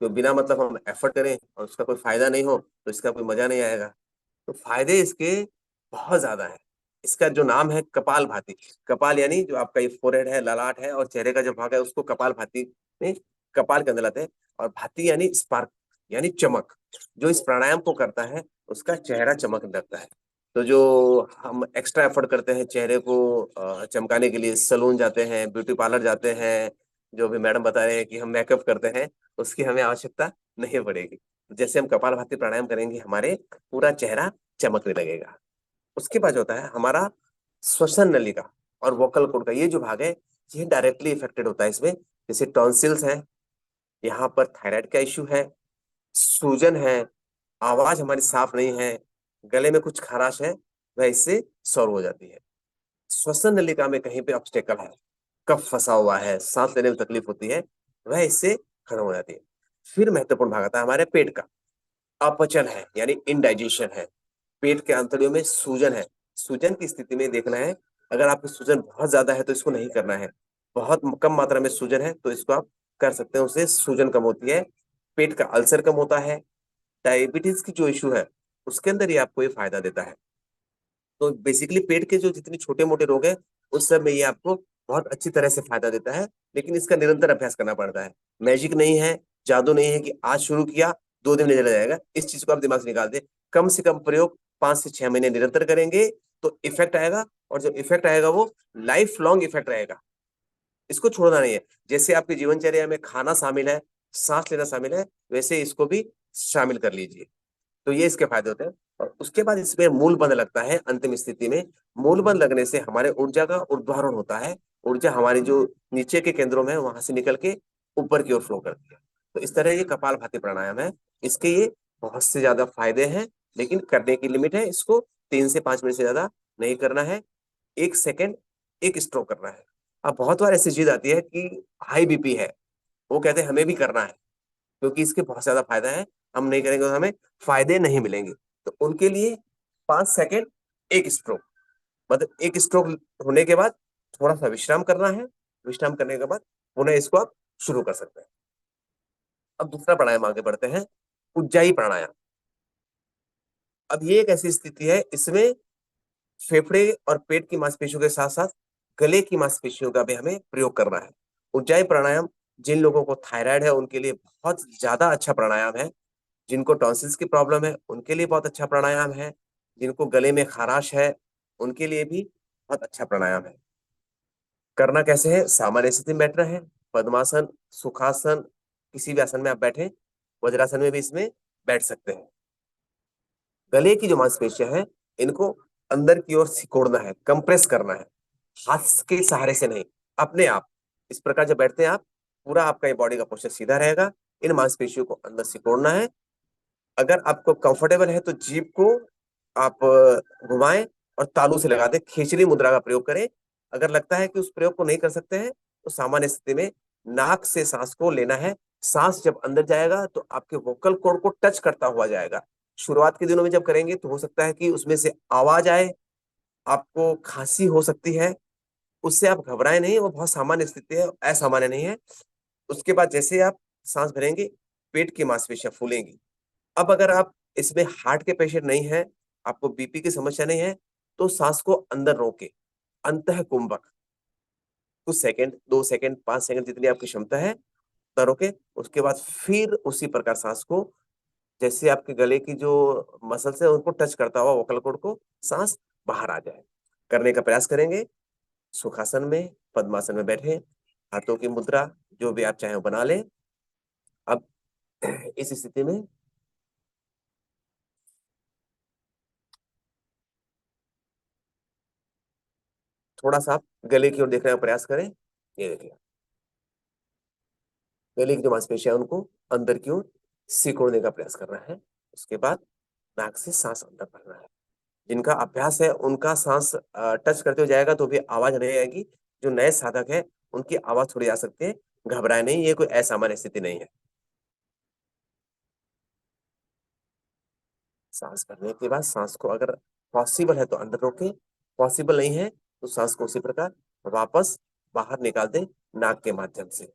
तो बिना मतलब हम एफर्ट करें और उसका कोई फायदा नहीं हो तो इसका कोई मजा नहीं आएगा। तो फायदे इसके बहुत ज्यादा है। इसका जो नाम है कपाल भाती, कपाल यानी जो आपका ये फोरहेड है, ललाट है, और चेहरे का जो भाग है उसको कपाल भाती में कपाल के अंदर लाते हैं। और भाती यानी स्पार्क, यानी चमक। जो इस प्राणायाम को करता है उसका चेहरा चमकने लगता है। तो जो हम एक्स्ट्रा एफर्ट करते हैं चेहरे को चमकाने के लिए, सलून जाते हैं, ब्यूटी पार्लर जाते हैं, जो भी मैडम बता रहे हैं कि हम मेकअप करते हैं, उसकी हमें आवश्यकता नहीं पड़ेगी। जैसे हम कपालभाति प्राणायाम करेंगे हमारे पूरा चेहरा चमकने लगेगा। उसके बाद जो होता है हमारा श्वसन नलिका और वोकल कॉर्ड का ये जो भाग है ये डायरेक्टली इफेक्टेड होता है इसमें। जैसे टॉन्सिल्स है, यहाँ पर थायराइड का इश्यू है, सूजन है, आवाज हमारी साफ नहीं है, गले में कुछ खराश है, वह इससे सॉल्व हो जाती है। श्वसन नलिका में कहीं पे ऑब्स्टेकल है, कफ फंसा हुआ है, सांस लेने में तकलीफ होती है, वह इससे खत्म हो जाती है। फिर महत्वपूर्ण भाग आता है हमारे पेट का। अपचन है यानी इनडाइजेशन है, पेट के आंतड़ियों में सूजन है। सूजन की स्थिति में देखना है, अगर आपकी सूजन बहुत ज्यादा है तो इसको नहीं करना है, बहुत कम मात्रा में सूजन है तो इसको आप कर सकते हैं, उससे सूजन कम होती है, पेट का अल्सर कम होता है। डायबिटीज की जो इश्यू है उसके अंदर ये आपको ये फायदा देता है। तो बेसिकली पेट के जो जितने छोटे मोटे रोग है उस सब में ये आपको बहुत अच्छी तरह से फायदा देता है, लेकिन इसका निरंतर अभ्यास करना पड़ता है। मैजिक नहीं है, जादू नहीं है कि आज शुरू किया 2 दिन में चला जाएगा, इस चीज को आप दिमाग से निकाल दे। कम से कम प्रयोग 5 से 6 महीने निरंतर करेंगे तो इफेक्ट आएगा, और जो इफेक्ट आएगा वो लाइफ लॉन्ग इफेक्ट रहेगा, इसको छोड़ना नहीं है। जैसे आपकी जीवनचर्या में खाना शामिल है, सांस लेना शामिल है, वैसे इसको भी शामिल कर लीजिए। तो ये इसके फायदे होते हैं। और उसके बाद इसमें मूल बंध लगता है अंतिम स्थिति में। मूल बंध लगने से हमारे ऊर्जा का ऊर्ध्वारोहण होता है, ऊर्जा हमारी जो नीचे के केंद्रों में है वहां से निकल के ऊपर की ओर फ्लो करती है। तो इस तरह ये कपालभाति प्राणायाम है, इसके ये बहुत से ज्यादा फायदे हैं, लेकिन करने की लिमिट है। इसको 3 से 5 मिनट से ज्यादा नहीं करना है, 1 सेकेंड 1 स्ट्रोक करना है। अब बहुत बार ऐसी चीज आती है कि हाई बीपी है, वो कहते हैं हमें भी करना है क्योंकि इसके बहुत ज्यादा फायदा है, हम नहीं करेंगे तो हमें फायदे नहीं मिलेंगे। तो उनके लिए 5 सेकेंड 1 स्ट्रोक, मतलब 1 स्ट्रोक होने के बाद थोड़ा सा विश्राम करना है, विश्राम करने के बाद पुनः इसको आप शुरू कर सकते हैं। अब दूसरा प्राणायाम आगे बढ़ते हैं, उज्जाई प्राणायाम। अब ये एक ऐसी स्थिति है, इसमें फेफड़े और पेट की मांसपेशियों के साथ साथ गले की मांसपेशियों का भी हमें प्रयोग करना है। उज्जाई प्राणायाम जिन लोगों को थायराइड है उनके लिए बहुत ज्यादा अच्छा प्राणायाम है, जिनको टॉन्सिल्स की प्रॉब्लम है उनके लिए बहुत अच्छा प्राणायाम है, जिनको गले में खराश है उनके लिए भी बहुत अच्छा प्राणायाम है। करना कैसे है, सामान्य स्थिति में बैठना है, पद्मासन, सुखासन, किसी भी आसन में आप बैठे, वज्रासन में भी इसमें बैठ सकते हैं। गले की जो मांसपेशियां हैं इनको अंदर की ओर सिकोड़ना है, कंप्रेस करना है, हाथ के सहारे से नहीं, अपने आप। इस प्रकार जब बैठते हैं आप, पूरा आपका ये बॉडी का पोस्चर सीधा रहेगा, इन मांसपेशियों को अंदर सिकोड़ना है। अगर आपको कंफर्टेबल है तो जीभ को आप घुमाएं और तालू से लगा दें, खींचनी मुद्रा का प्रयोग करें। अगर लगता है कि उस प्रयोग को नहीं कर सकते हैं तो सामान्य स्थिति में नाक से सांस को लेना है। सांस जब अंदर जाएगा तो आपके वोकल कॉर्ड को टच करता हुआ जाएगा। शुरुआत के दिनों में जब करेंगे तो हो सकता है कि उसमें से आवाज आए, आपको खांसी हो सकती है, उससे आप घबराएं नहीं, वो बहुत सामान्य स्थिति है, असामान्य नहीं है। उसके बाद जैसे आप सांस भरेंगे पेट की मांसपेशियां फूलेंगी। अब अगर आप इसमें हार्ट के पेशेंट नहीं है, आपको बीपी की समस्या नहीं है, तो सांस को अंदर रोके, अंतः कुंभक, कुछ सेकंड, 2 सेकंड, 5 सेकंड, जितनी आपकी क्षमता है उतना रोके। उसके बाद फिर उसी प्रकार सांस को, जैसे आपके गले की जो मसल्स है उनको टच करता हुआ वोकल कॉर्ड को सांस बाहर आ जाए, करने का प्रयास करेंगे। सुखासन में, पद्मासन में बैठे, हाथों की मुद्रा जो भी आप चाहें वो बना लें। अब इस स्थिति में थोड़ा सा आप गले की ओर देखने का प्रयास करें। ये देखिए, गले की जो मांसपेशियां उनको अंदर की ओर सिकोड़ने का प्रयास करना है। उसके बाद नाक से सांस अंदर भरना है। जिनका अभ्यास है उनका सांस टच करते हुए जाएगा तो भी आवाज नहीं आएगी। जो नए साधक है उनकी आवाज थोड़ी आ सकती है, घबराए नहीं, ये कोई असामान्य स्थिति नहीं है। सांस भरने के बाद सांस को अगर पॉसिबल है तो अंदर रोके, पॉसिबल नहीं है तो सांस को उसी प्रकार वापस बाहर निकाल दें नाक के माध्यम से।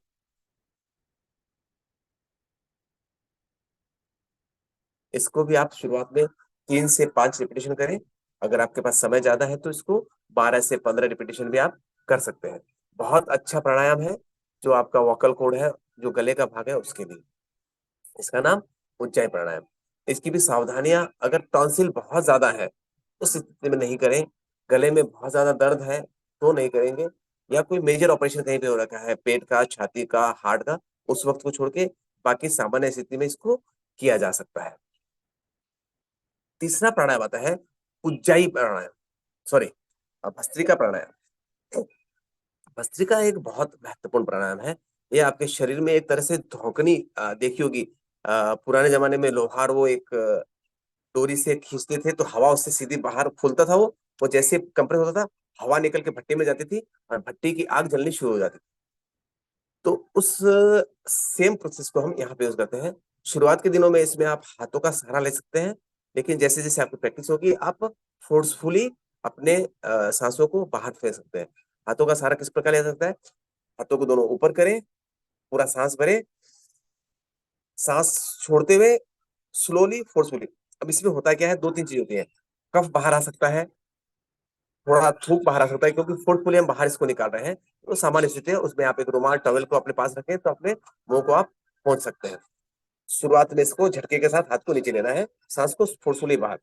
इसको भी आप शुरुआत में 3 से 5 रिपीटेशन करें। अगर आपके पास समय ज्यादा है तो इसको 12 से 15 रिपीटेशन भी आप कर सकते हैं। बहुत अच्छा प्राणायाम है जो आपका वोकल कॉर्ड है, जो गले का भाग है उसके लिए। इसका नाम उज्जाई प्राणायाम। इसकी भी सावधानियां, अगर टॉन्सिल बहुत ज्यादा है उस स्थिति में नहीं करें, गले में बहुत ज्यादा दर्द है तो नहीं करेंगे, या कोई मेजर ऑपरेशन कहीं पे हो रखा है, पेट का, छाती का, हार्ट का, उस वक्त को छोड़ के बाकी सामान्य स्थिति में इसको किया जा सकता है। तीसरा प्राणायाम आता है उज्जाई प्राणायाम, सॉरी भस्त्रिका प्राणायाम। भस्त्रिका एक बहुत महत्वपूर्ण प्राणायाम है। ये आपके शरीर में एक तरह से धौंकनी देखी होगी। पुराने जमाने में लोहार वो एक डोरी से खींचते थे तो हवा उससे सीधी बाहर फूलता था, वो जैसे कंप्रेस होता था हवा निकल के भट्टी में जाती थी और भट्टी की आग जलनी शुरू हो जाती थी। तो उस सेम प्रोसेस को हम यहाँ पे यूज करते हैं। शुरुआत के दिनों में इसमें आप हाथों का सहारा ले सकते हैं, लेकिन जैसे जैसे आपकी प्रैक्टिस होगी आप फोर्सफुली अपने सांसों को बाहर फेंक सकते हैं। हाथों का सहारा किस प्रकार लिया सकता है? हाथों को दोनों ऊपर करें, पूरा सांस भरे, सांस छोड़ते हुए स्लोली फोर्सफुली। अब इसमें होता क्या है, 2-3 चीज होती है। कफ बाहर आ सकता है, थोड़ा थूक बाहर आ सकता है, क्योंकि फोर्सफुली हम बाहर इसको निकाल रहे हैं। तो सामान्य स्थिति है, उसमें आप एक रुमाल टॉवेल को अपने पास रखें तो अपने मुंह को आप पहुंच सकते हैं। शुरुआत में इसको झटके के साथ हाथ को नीचे लेना है, सांस को फोर्सफुली बाहर।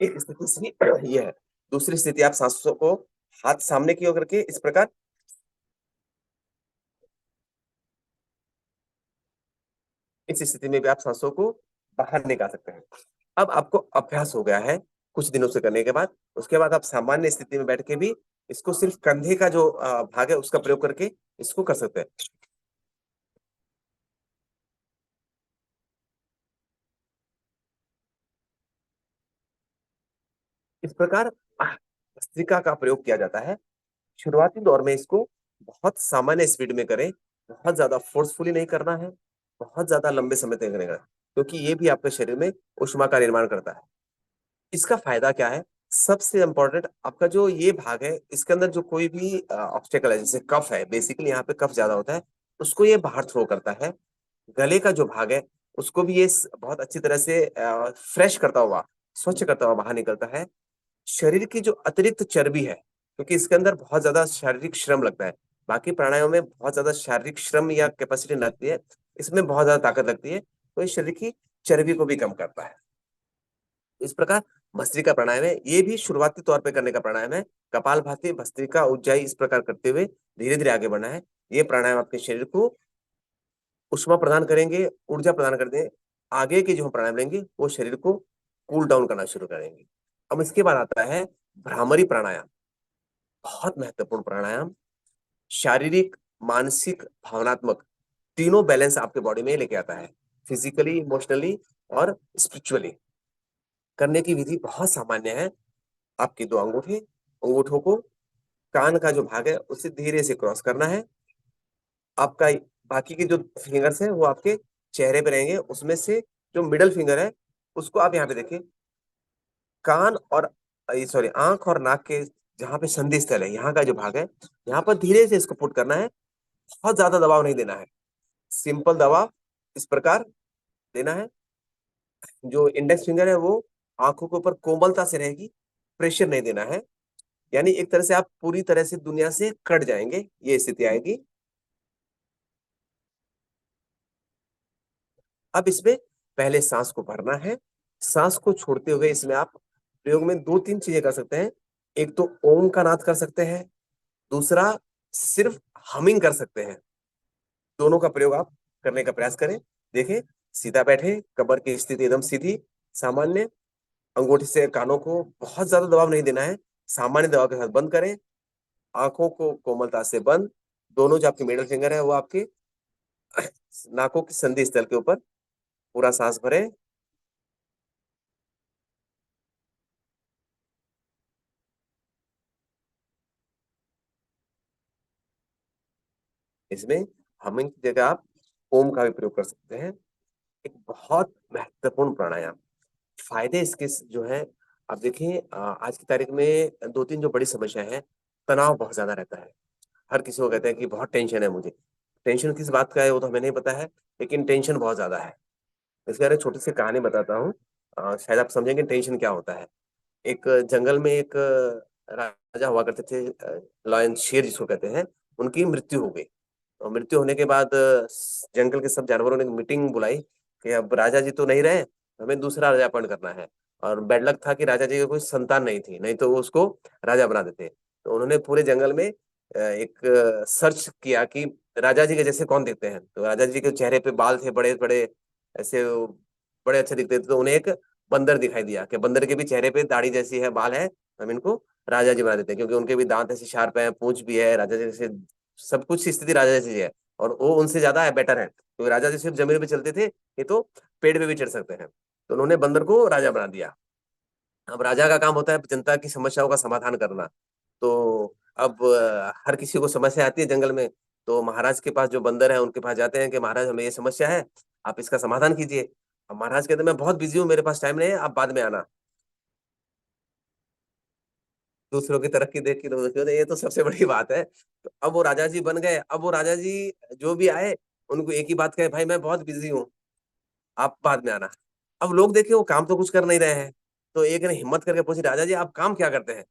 एक स्थिति सी ये है। दूसरी स्थिति, आप सांसों को हाथ सामने की ओर करके इस प्रकार, इस स्थिति में भी आप सांसों को बाहर निकाल सकते हैं। अब आपको अभ्यास हो गया है कुछ दिनों से करने के बाद, उसके बाद आप सामान्य स्थिति में बैठ के भी इसको सिर्फ कंधे का जो भाग है उसका प्रयोग करके इसको कर सकते हैं। इस प्रकार भस्त्रिका का प्रयोग किया जाता है। शुरुआती दौर में इसको बहुत सामान्य स्पीड में करें, बहुत ज्यादा फोर्सफुली नहीं करना है, बहुत ज्यादा लंबे समय तक नहीं करना, क्योंकि ये भी आपके शरीर में ऊष्मा का निर्माण करता है। इसका फायदा क्या है? सबसे इंपॉर्टेंट, आपका जो ये भाग है इसके अंदर जो कोई भी ऑब्स्टेकल है, जैसे कफ है, बेसिकली यहाँ पे कफ ज्यादा होता है, उसको ये बाहर थ्रो करता है। गले का जो भाग है उसको भी ये बहुत अच्छी तरह से फ्रेश करता हुआ, स्वच्छ करता हुआ बाहर निकलता है। शरीर की जो अतिरिक्त चर्बी है, क्योंकि इसके अंदर बहुत ज्यादा शारीरिक श्रम लगता है, बाकी प्राणायामों में बहुत ज्यादा शारीरिक श्रम या कैपेसिटी लगती है, इसमें बहुत ज्यादा ताकत लगती है, तो इस शरीर की चर्बी को भी कम करता है। इस प्रकार भस्त्रिका प्राणायाम है, ये भी शुरुआती तौर पे करने का प्राणायाम है। कपालभाति, भस्त्रिका, उज्जाई इस प्रकार करते हुए धीरे धीरे आगे बढ़ना है। ये प्राणायाम आपके शरीर को उष्मा प्रदान करेंगे, ऊर्जा प्रदान कर दें। आगे के जो हम प्राणायाम लेंगे वो शरीर को कूल डाउन करना शुरू करेंगे। अब इसके बाद आता है भ्रामरी प्राणायाम। बहुत महत्वपूर्ण प्राणायाम, शारीरिक, मानसिक, भावनात्मक तीनों बैलेंस आपके बॉडी में लेके आता है, फिजिकली, इमोशनली और स्पिरिचुअली। करने की विधि बहुत सामान्य है। आपके 2 अंगूठे, अंगूठों को कान का जो भाग है उससे धीरे से क्रॉस करना है। आपका बाकी के जो फिंगर्स हैं वो आपके चेहरे पे रहेंगे, उसमें से जो मिडल फिंगर है उसको आप यहाँ पे देखिए, कान और सॉरी आंख और नाक के जहाँ पे संधि स्थल है, यहाँ का जो भाग है, यहाँ पर धीरे से इसको पुट करना है। बहुत ज्यादा दबाव नहीं देना है, सिंपल दबाव इस प्रकार देना है। जो इंडेक्स फिंगर है वो आंखों के ऊपर कोमलता से रहेगी, प्रेशर नहीं देना है। यानी एक तरह से आप पूरी तरह से दुनिया से कट जाएंगे, ये स्थिति आएगी। अब इसमें पहले सांस को भरना है, सांस को छोड़ते हुए इसमें आप प्रयोग में 2-3 चीजें कर सकते हैं। एक तो ओम का नाद कर सकते हैं, दूसरा सिर्फ हमिंग कर सकते हैं। दोनों का प्रयोग आप करने का प्रयास करें। देखें, सीधा बैठे, कमर की स्थिति एकदम सीधी, सामान्य, अंगूठे से कानों को बहुत ज्यादा दबाव नहीं देना है, सामान्य दबाव के साथ बंद करें, आंखों को कोमलता से बंद, दोनों जो आपके मिडल फिंगर है वो आपके नाकों की संधि स्थल के ऊपर, पूरा सांस भरें, इसमें हमिंग की जगह आप ओम का भी प्रयोग कर सकते हैं। एक बहुत महत्वपूर्ण प्राणायाम, फायदे इसके जो है, आप देखिए आज की तारीख में दो तीन जो बड़ी समस्या है, तनाव बहुत ज्यादा रहता है। हर किसी को कहते हैं कि बहुत टेंशन है मुझे। टेंशन किस बात का है वो तो हमें नहीं पता है, लेकिन टेंशन बहुत ज्यादा है। इसके बारे में छोटी सी कहानी बताता हूँ, शायद आप समझेंगे टेंशन क्या होता है। एक जंगल में एक राजा हुआ करते थे, लॉयन, शेर जिसको कहते हैं, उनकी मृत्यु हो गई। और मृत्यु होने के बाद जंगल के सब जानवरों ने एक मीटिंग बुलाई कि अब राजा जी तो नहीं रहे, हमें दूसरा राजा अपॉइंट करना है। और बैड लक था कि राजा जी की कोई संतान नहीं थी, नहीं तो वो उसको राजा बना देते। तो उन्होंने पूरे जंगल में एक सर्च किया कि राजा जी के जैसे कौन दिखते हैं। तो राजा जी के चेहरे पे बाल थे बड़े बड़े, ऐसे बड़े अच्छे दिखते थे। तो उन्हें एक बंदर दिखाई दिया कि बंदर के भी चेहरे पे दाढ़ी जैसी है, बाल है, हम इनको राजा जी बना देते हैं, क्योंकि उनके भी दांत ऐसे शार्प है, पूंछ भी है, राजा जी जैसे सब कुछ स्थिति राजा जैसी है। और वो उनसे ज्यादा है, बेटर है, क्योंकि राजा जी सिर्फ जमीन पे चलते थे, ये तो पेड़ पे भी चढ़ सकते हैं। तो उन्होंने बंदर को राजा बना दिया। अब राजा का काम होता है जनता की समस्याओं का समाधान करना। तो अब हर किसी को समस्या आती है जंगल में, तो महाराज के पास जो बंदर है उनके पास जाते हैं कि महाराज हमें ये समस्या है, आप इसका समाधान कीजिए। अब महाराज कहते हैं मैं बहुत बिजी हूँ, मेरे पास टाइम नहीं है, आप बाद में आना। दूसरों की तरक्की देख के लोग देखते हैं, ये तो सबसे बड़ी बात है। तो अब वो राजा जी बन गए। अब वो राजा जी जो भी आए उनको एक ही बात कहे, भाई मैं बहुत बिजी हूँ, आप बाद में आना। अब लोग देखे वो काम तो कुछ कर नहीं रहे हैं। तो एक ने हिम्मत करके पूछी, राजा जी आप काम क्या करते हैं?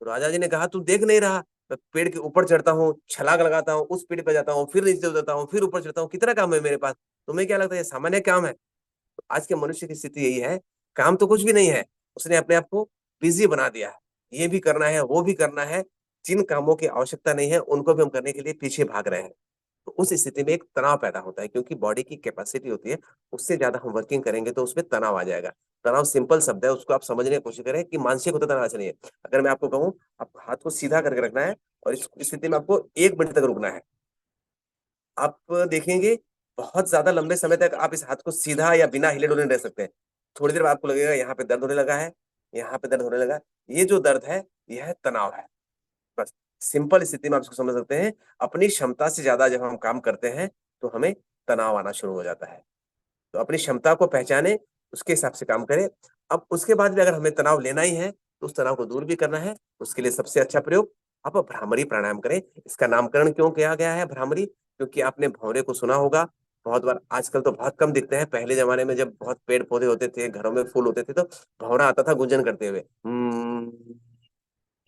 तो राजा जी ने कहा, तू देख नहीं रहा, मैं पेड़ के ऊपर चढ़ता हूँ, छलांग लगाता हूँ, उस पेड़ पे जाता हूँ, फिर नीचे उतरता हूँ, फिर ऊपर चढ़ता हूँ, कितना काम है मेरे पास, तुम्हें क्या लगता है ये सामान्य काम है? तो आज के मनुष्य की स्थिति यही है, काम तो कुछ भी नहीं है, उसने अपने आप को बिजी बना दिया है। ये भी करना है, वो भी करना है, जिन कामों की आवश्यकता नहीं है उनको भी हम करने के लिए पीछे भाग रहे हैं। तो उस स्थिति में एक तनाव पैदा होता है, क्योंकि बॉडी की कैपेसिटी होती है, उससे ज्यादा हम वर्किंग करेंगे तो उसमें तनाव आ जाएगा। तनाव सिंपल शब्द है, उसको आप समझने की कोशिश करें कि मानसिक होता तनाव ऐसा नहीं है। अगर मैं आपको कहूँ, आपको हाथ को सीधा करके रखना है और इस स्थिति में आपको 1 मिनट तक रुकना है, आप देखेंगे बहुत ज्यादा लंबे समय तक आप इस हाथ को सीधा या बिना हिले डुले नहीं रह सकते। थोड़ी देर बाद आपको लगेगा यहाँ पे दर्द होने लगा है, यहाँ पे दर्द होने लगा है। ये जो दर्द है, यह तनाव है। बस सिंपल स्थिति में आप इसको समझ सकते हैं, अपनी क्षमता से ज्यादा जब हम काम करते हैं तो हमें तनाव आना शुरू हो जाता है। तो अपनी क्षमता को पहचाने, उसके हिसाब से काम करें। अब उसके बाद भी अगर हमें तनाव लेना ही है तो उस तनाव को दूर भी करना है, उसके लिए सबसे अच्छा प्रयोग आप भ्रामरी प्राणायाम करें। इसका नामकरण क्यों किया गया है भ्रामरी? क्योंकि आपने भंवरे को सुना होगा बहुत बार, आजकल तो बहुत कम दिखते हैं। पहले जमाने में जब बहुत पेड़ पौधे होते थे, घरों में फूल होते थे, तो भंवरा आता था गुंजन करते हुए,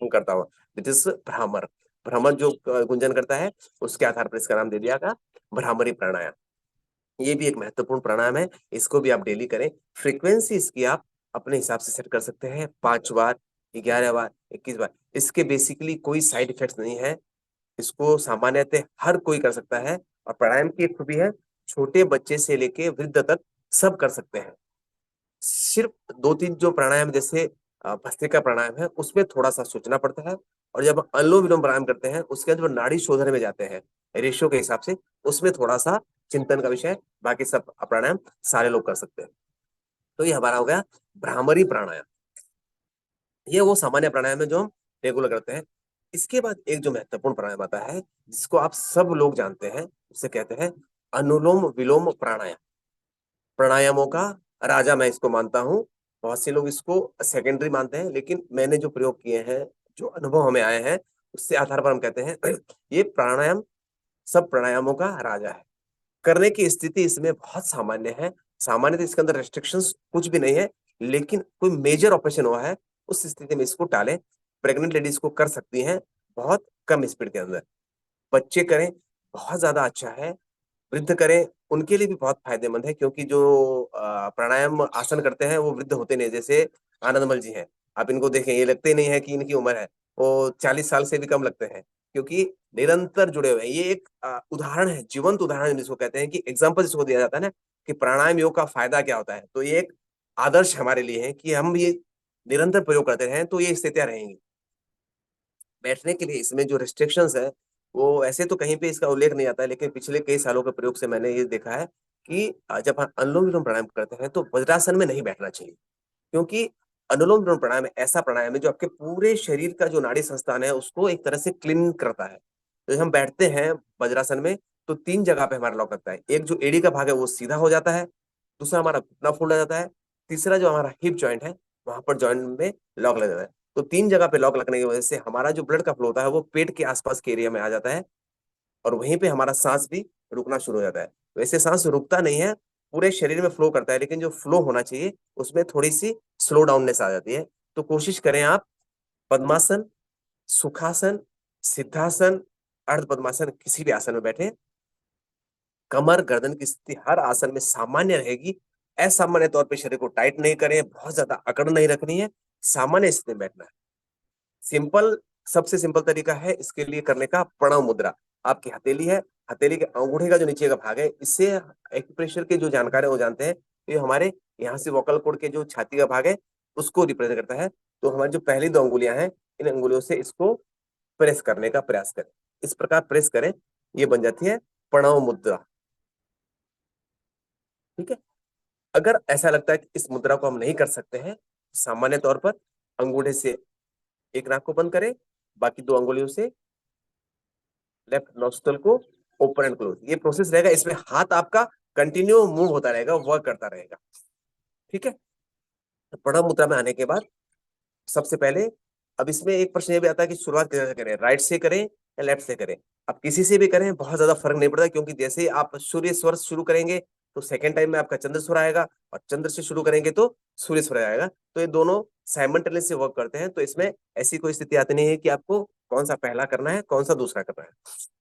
करता हुआ, दिट इज भ्रामर। भ्रमर जो गुंजन करता है, उसके आधार पर इसका नाम दे दिया गया भ्रामरी प्राणायाम। ये भी एक महत्वपूर्ण प्राणायाम है, इसको भी आप डेली करें। फ्रीक्वेंसी इसकी आप अपने हिसाब से सेट कर सकते हैं, 5 बार, 11 बार, 21 बार। इसके बेसिकली कोई साइड इफेक्ट्स नहीं है, इसको सामान्यतः हर कोई कर सकता है। और प्राणायाम की एक खूबी है, छोटे बच्चे से लेके वृद्ध तक सब कर सकते हैं। सिर्फ 2-3 जो प्राणायाम, जैसे भस्त्रिका प्राणायाम है, उसमें थोड़ा सा सोचना पड़ता है। और जब अनुलोम विलोम प्राणायाम करते हैं, उसके बाद जब नाड़ी शोधन में जाते हैं रेशियो के हिसाब से, उसमें थोड़ा सा चिंतन का विषय है। बाकी सब प्राणायाम सारे लोग कर सकते हैं। तो ये हमारा हो गया भ्रामरी प्राणायाम। ये वो सामान्य प्राणायाम है जो हम रेगुलर करते हैं। इसके बाद एक जो महत्वपूर्ण प्राणायाम आता है, जिसको आप सब लोग जानते हैं, उसे कहते हैं अनुलोम विलोम प्राणायाम। प्राणायामों का राजा मैं इसको मानता हूँ। बहुत से लोग इसको सेकेंडरी मानते हैं, लेकिन मैंने जो प्रयोग किए हैं, जो अनुभव हमें आए हैं, उससे आधार पर हम कहते हैं ये प्राणायाम सब प्राणायामों का राजा है। करने की स्थिति इसमें बहुत सामान्य है। सामान्य तो इसके अंदर रेस्ट्रिक्शंस कुछ भी नहीं है, लेकिन कोई मेजर ऑपरेशन हुआ है, उस स्थिति में इसको टालें। प्रेग्नेंट लेडीज को कर सकती हैं बहुत कम स्पीड के अंदर, बच्चे करें बहुत ज्यादा अच्छा है, वृद्ध करें उनके लिए भी बहुत फायदेमंद है। क्योंकि जो प्राणायाम आसन करते हैं वो वृद्ध होते नहीं, जैसे आनंदमल जी हैं, आप इनको देखें, ये लगते नहीं है कि इनकी उम्र है, वो 40 साल से भी कम लगते हैं। क्योंकि निरंतर जुड़े हुए हैं। ये एक उदाहरण है, जीवंत उदाहरण जिसको कहते हैं, कि एग्जाम्पल जिसको दिया जाता है ना, कि प्राणायाम योग का फायदा क्या होता है। तो ये एक आदर्श हमारे लिए है कि हम ये निरंतर प्रयोग करते रहें तो ये स्थितियां रहेंगी। बैठने के लिए इसमें जो रिस्ट्रिक्शंस है, वो ऐसे तो कहीं पे इसका उल्लेख नहीं आता है, लेकिन पिछले कई सालों के प्रयोग से मैंने ये देखा है कि जब हम अनुलोम विलोम प्राणायाम करते हैं तो वज्रासन में नहीं बैठना चाहिए, क्योंकि अनुलोम विलोम प्राणायाम ऐसा प्राणायाम है जो आपके पूरे शरीर का जो नाड़ी संस्थान है उसको एक तरह से क्लीन करता है। तो जब हम बैठते हैं वज्रासन में तो 3 जगह पे हमारा लॉक लगता है। एक जो एड़ी का भाग है वो सीधा हो जाता है, दूसरा हमारा घुटना फूल जाता है, तीसरा जो हमारा हिप जॉइंट है वहां पर जॉइंट में लॉक लग जाता है। तो 3 जगह पे लॉक लगने की वजह से हमारा जो ब्लड का फ्लो होता है वो पेट के आसपास के एरिया में आ जाता है, और वहीं पे हमारा सांस भी रुकना शुरू हो जाता है। वैसे सांस रुकता नहीं है, पूरे शरीर में फ्लो करता है, लेकिन जो फ्लो होना चाहिए उसमें थोड़ी सी स्लो डाउननेस आ जाती है। तो कोशिश करें आप पद्मासन, सुखासन, सिद्धासन, अर्ध पद्मासन, किसी भी आसन में बैठे, कमर गर्दन की स्थिति हर आसन में सामान्य रहेगी। असामान्य तौर पे शरीर को टाइट नहीं करें, बहुत ज्यादा अकड़ नहीं रखनी है, सामान्य स्थिति में बैठना है। सिंपल, सबसे सिंपल तरीका है इसके लिए करने का प्रणव मुद्रा। आपकी हथेली है, हथेली के अंगूठे का जो नीचे का भाग है, इससे एक्यूप्रेशर के जो जानकार है वो जानते हैं, ये हमारे यहाँ से वोकल कॉर्ड के जो छाती का भाग है उसको रिप्रेजेंट करता है। तो हमारी जो पहली 2 अंगुलियां हैं, इन अंगुलियों से इसको प्रेस करने का प्रयास करें। इस प्रकार प्रेस करें, ये बन जाती है प्रणव मुद्रा। ठीक है। अगर ऐसा लगता है कि इस मुद्रा को हम नहीं कर सकते हैं, सामान्य तौर पर अंगूठे से एक नाक को बंद करें, बाकी 2 अंगुलियों से लेफ्ट नॉस्ट्रल को ओपन एंड क्लोज, ये प्रोसेस रहेगा। इसमें हाथ आपका कंटिन्यू मूव होता रहेगा, वर्क करता रहेगा। ठीक है। तो प्रणव मुद्रा में आने के बाद सबसे पहले, अब इसमें एक प्रश्न ये भी आता है कि शुरुआत कैसे करें, राइट से करें या लेफ्ट से करें। आप किसी से भी करें, बहुत ज्यादा फर्क नहीं पड़ता, क्योंकि जैसे ही आप सूर्य स्वर शुरू करेंगे तो सेकंड टाइम में आपका चंद्र स्वर आएगा, और चंद्र से शुरू करेंगे तो सूर्य स्वर आएगा। तो ये दोनों साइमल्टेनियसली वर्क करते हैं। तो इसमें ऐसी कोई स्थिति आती नहीं है कि आपको कौन सा पहला करना है, कौन सा दूसरा करना है।